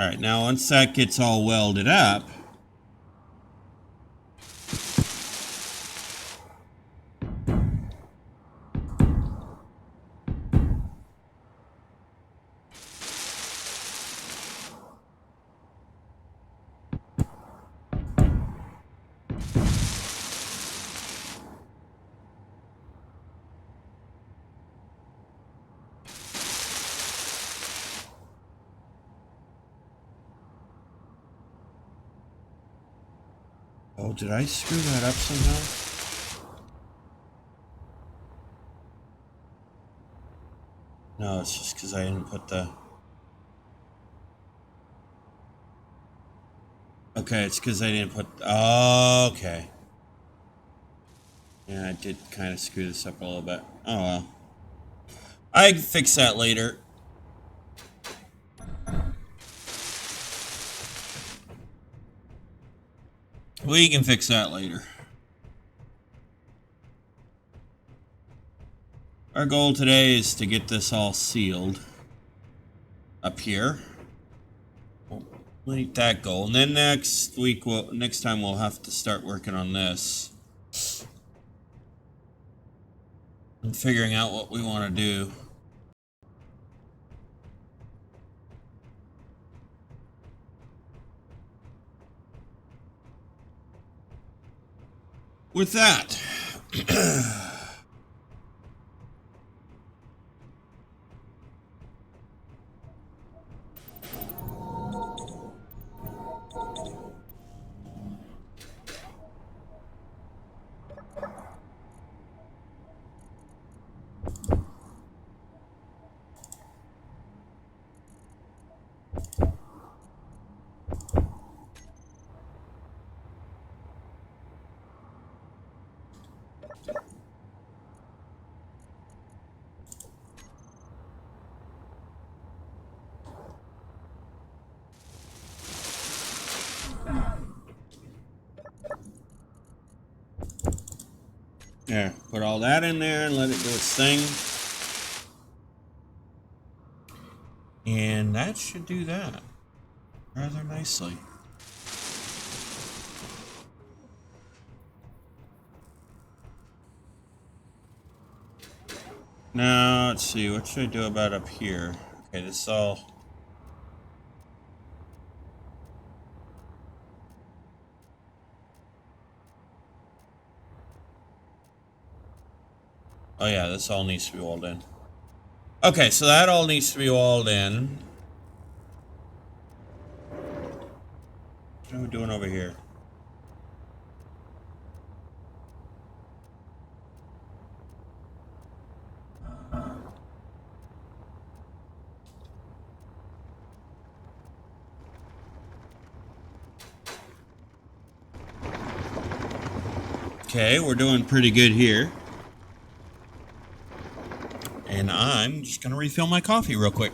Alright, now once that gets all welded up, oh, did I screw that up somehow? No, it's just because I didn't put the... Okay, it's because I didn't put... Oh, okay. Yeah, I did kind of screw this up a little bit. Oh, well. I can fix that later. We can fix that later. Our goal today is to get this all sealed up here. We'll meet that goal, and then next time we'll have to start working on this and figuring out what we want to do. With that, there, put all that in there and let it do its thing. And that should do that rather nicely. Now, let's see, what should I do about up here? Okay, this is all... Oh yeah, this all needs to be walled in. Okay, so that all needs to be walled in. What are we doing over here? Okay, we're doing pretty good here. And I'm just gonna refill my coffee real quick.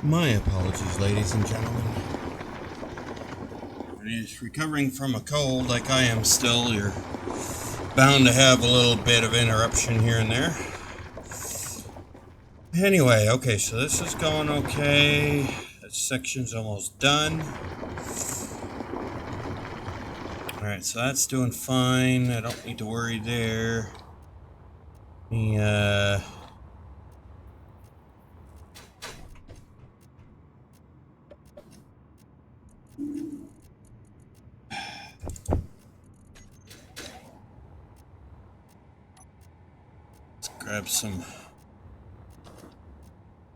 My apologies, ladies and gentlemen. When he's recovering from a cold like I am still, you're bound to have a little bit of interruption here and there. Anyway, okay, so this is going okay. That section's almost done. Alright, so that's doing fine. I don't need to worry there. Let's grab some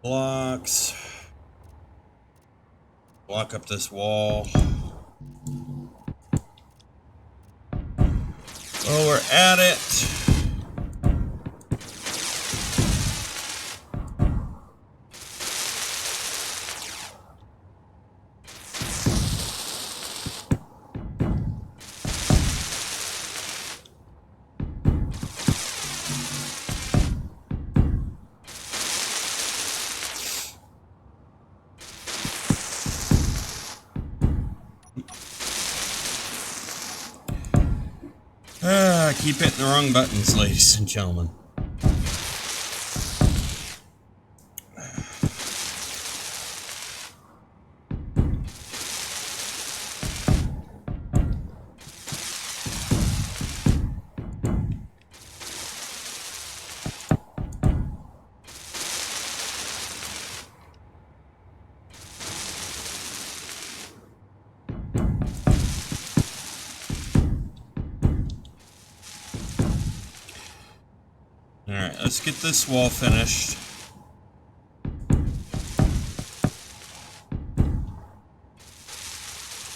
blocks. Block up this wall. Well, we're at it. I keep hitting the wrong buttons, ladies and gentlemen. Alright, let's get this wall finished.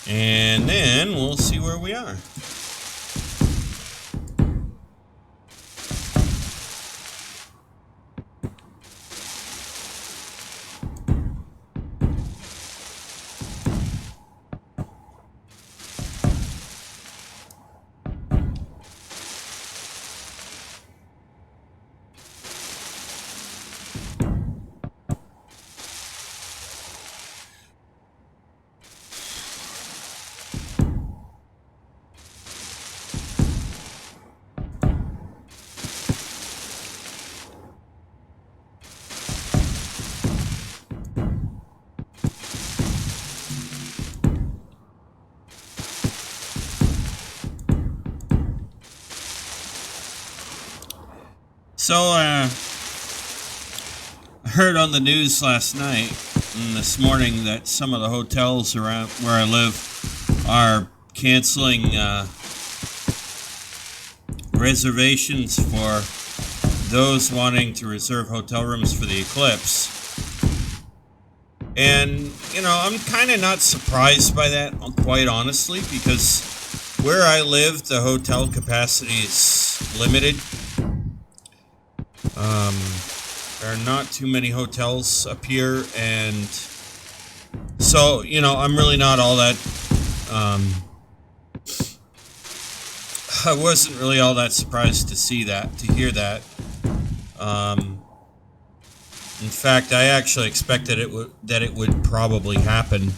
And then we'll see where we are. So, I heard on the news last night and this morning that some of the hotels around where I live are canceling reservations for those wanting to reserve hotel rooms for the eclipse. And, you know, I'm kind of not surprised by that, quite honestly, because where I live, the hotel capacity is limited. There are not too many hotels up here, and so, you know, I'm really not all that, I wasn't really all that surprised to see that, to hear that. In fact, I actually expected that it would probably happen.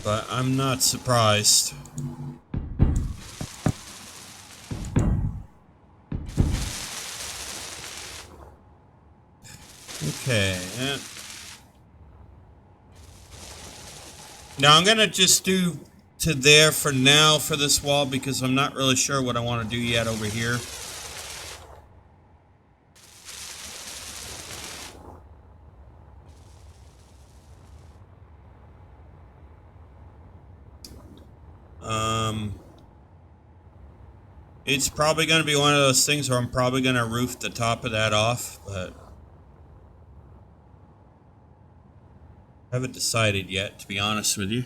But I'm not surprised. Okay. Now I'm gonna just do to there for now for this wall because I'm not really sure what I want to do yet over here. It's probably going to be one of those things where I'm probably going to roof the top of that off, but I haven't decided yet, to be honest with you.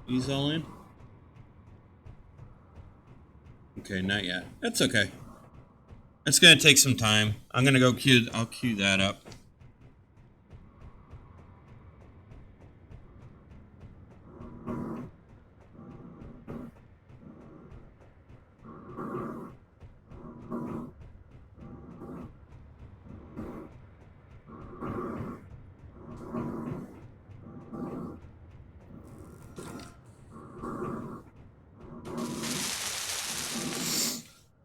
These all in? Okay, not yet. That's okay. It's going to take some time. I'm going to go I'll queue that up.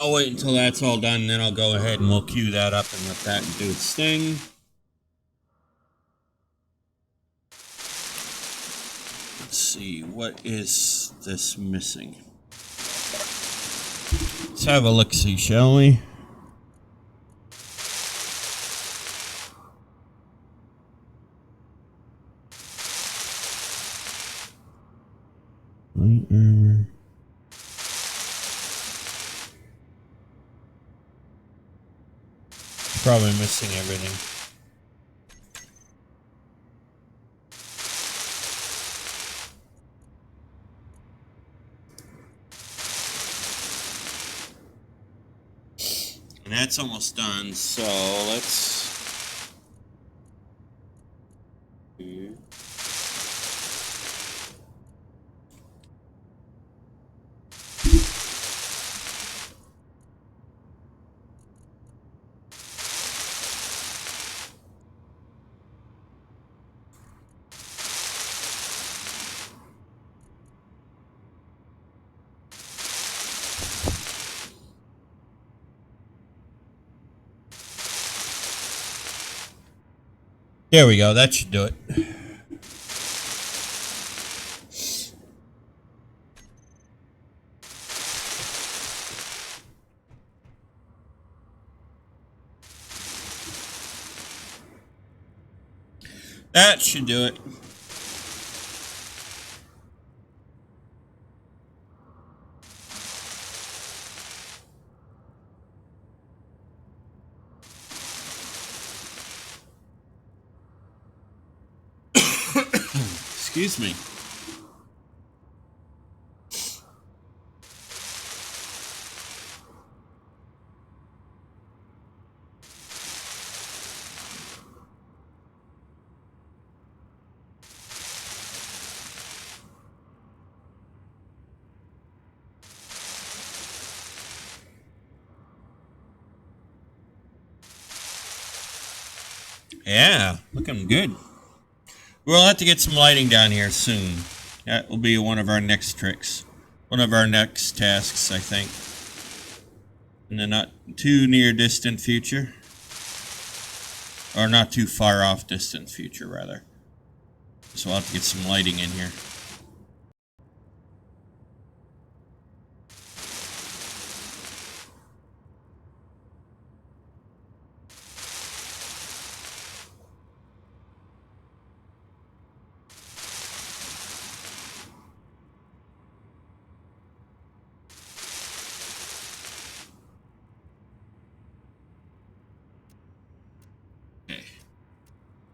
I'll wait until that's all done, and then I'll go ahead and we'll cue that up and let that do its thing. Let's see, what is this missing? Let's have a look-see, shall we? Light armor. Probably missing everything. And that's almost done, so let's... There we go, that should do it. That should do it. Excuse me. Yeah, looking good. We'll have to get some lighting down here soon. That will be one of our next tricks. One of our next tasks, I think. In the not too near distant future. Or not too far off distant future, rather. So we'll have to get some lighting in here.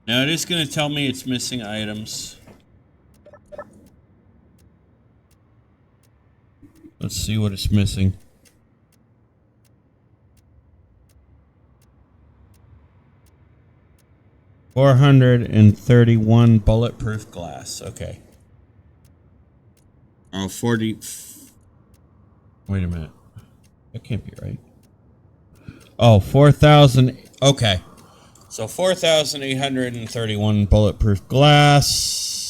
Now it is going to tell me it's missing items. Let's see what it's missing. $431 bulletproof glass. Okay. Oh, 40. Wait a minute. That can't be right. Oh, 4,000. Okay. So 4,831 bulletproof glass.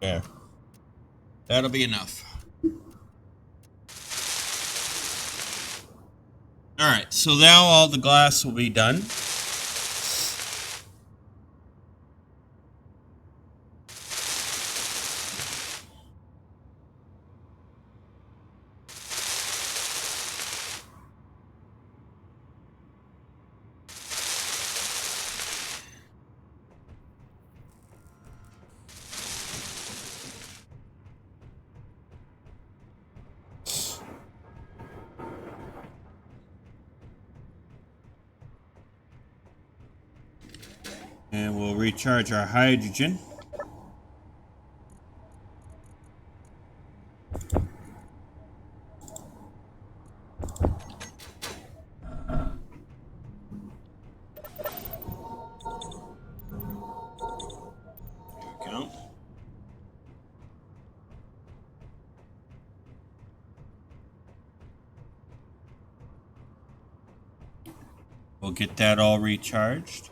There. That'll be enough. Alright, so now all the glass will be done. And we'll recharge our hydrogen. There we go. We'll get that all recharged.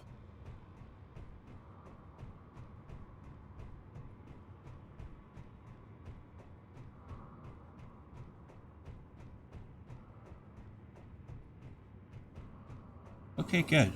Okay, good.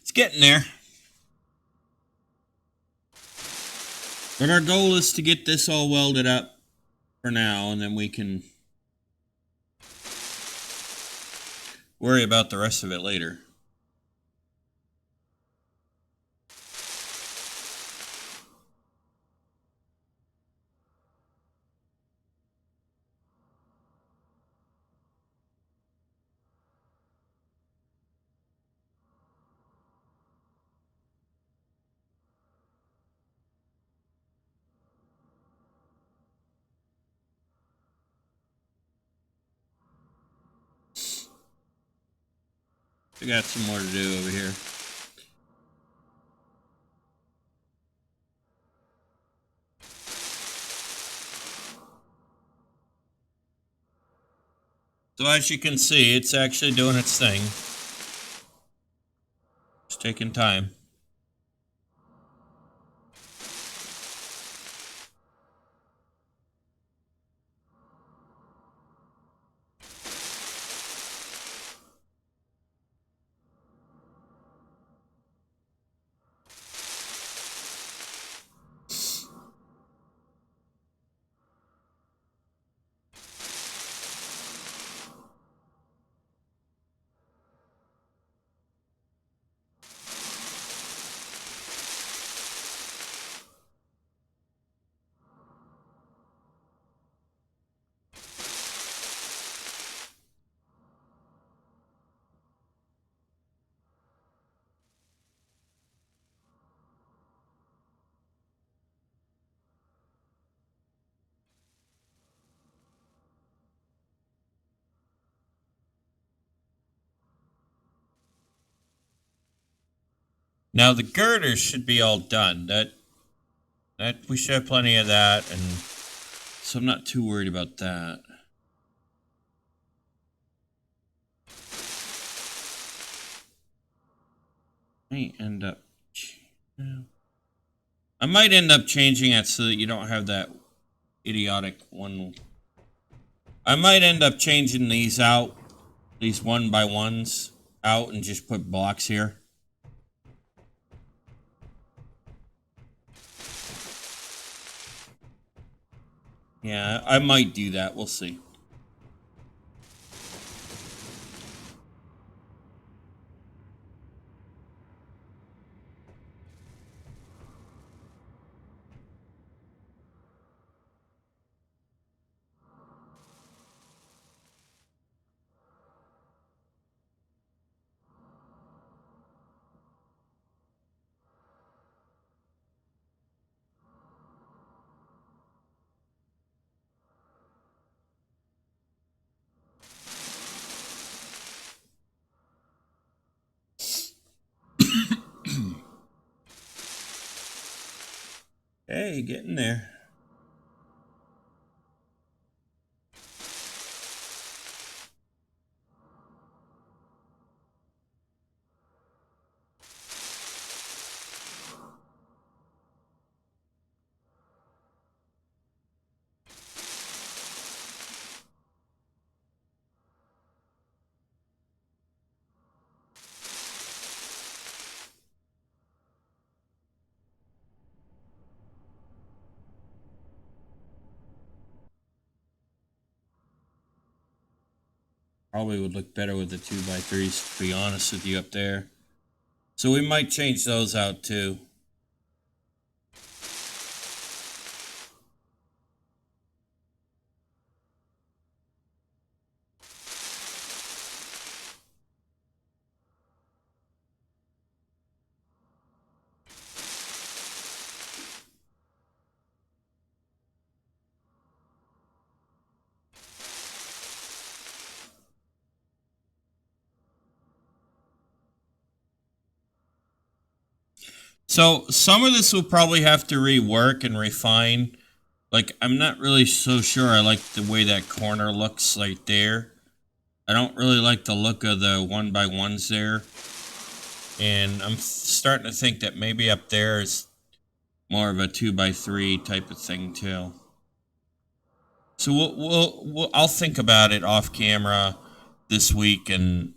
It's getting there. But our goal is to get this all welded up for now, and then we can worry about the rest of it later. We got some more to do over here. So as you can see, it's actually doing its thing. It's taking time. Now the girders should be all done. That we should have plenty of that, and so I'm not too worried about that. I might end up changing it so that you don't have that idiotic one. I might end up changing these out, these 1x1s out, and just put blocks here. Yeah, I might do that. We'll see. Hey, getting there. Probably would look better with the 2x3s, to be honest with you, up there. So we might change those out too. So some of this will probably have to rework and refine. Like, I'm not really so sure I like the way that corner looks right there. I don't really like the look of the 1x1s there. And I'm starting to think that maybe up there is more of a 2x3 type of thing too. So I'll think about it off camera this week, and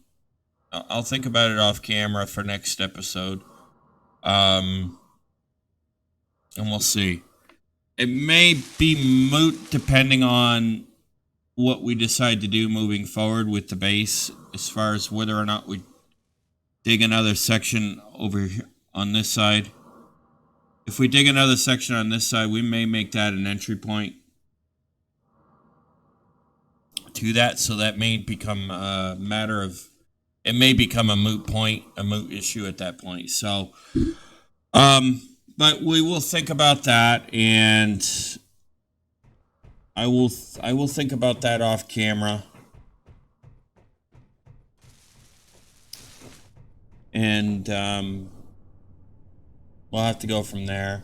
I'll think about it off camera for next episode. And we'll see. It may be moot depending on what we decide to do moving forward with the base, as far as whether or not we dig another section over here on this side. If we dig another section on this side, we may make that an entry point to that, so that may become a matter of, it may become a moot point, a moot issue at that point. So, but we will think about that, and I will think about that off camera. And we'll have to go from there.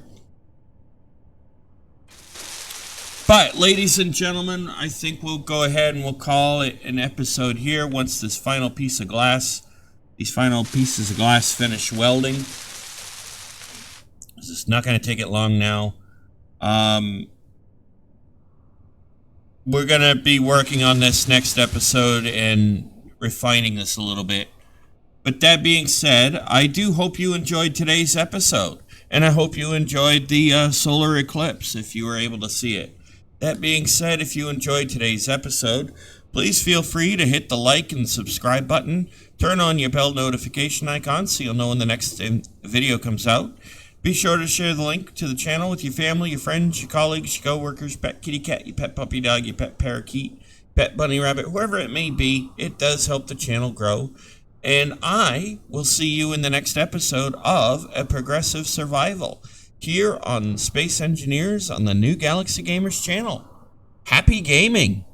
But, ladies and gentlemen, I think we'll go ahead and we'll call it an episode here once this final piece of glass, these final pieces of glass finish welding. This is not going to take it long now. We're going to be working on this next episode and refining this a little bit. But that being said, I do hope you enjoyed today's episode. And I hope you enjoyed the solar eclipse if you were able to see it. That being said, if you enjoyed today's episode, please feel free to hit the like and subscribe button. Turn on your bell notification icon so you'll know when the next video comes out. Be sure to share the link to the channel with your family, your friends, your colleagues, your coworkers, pet kitty cat, your pet puppy dog, your pet parakeet, pet bunny rabbit, whoever it may be. It does help the channel grow. And I will see you in the next episode of A Progressive Survival here on Space Engineers on the New Galaxy Gamers channel. Happy gaming!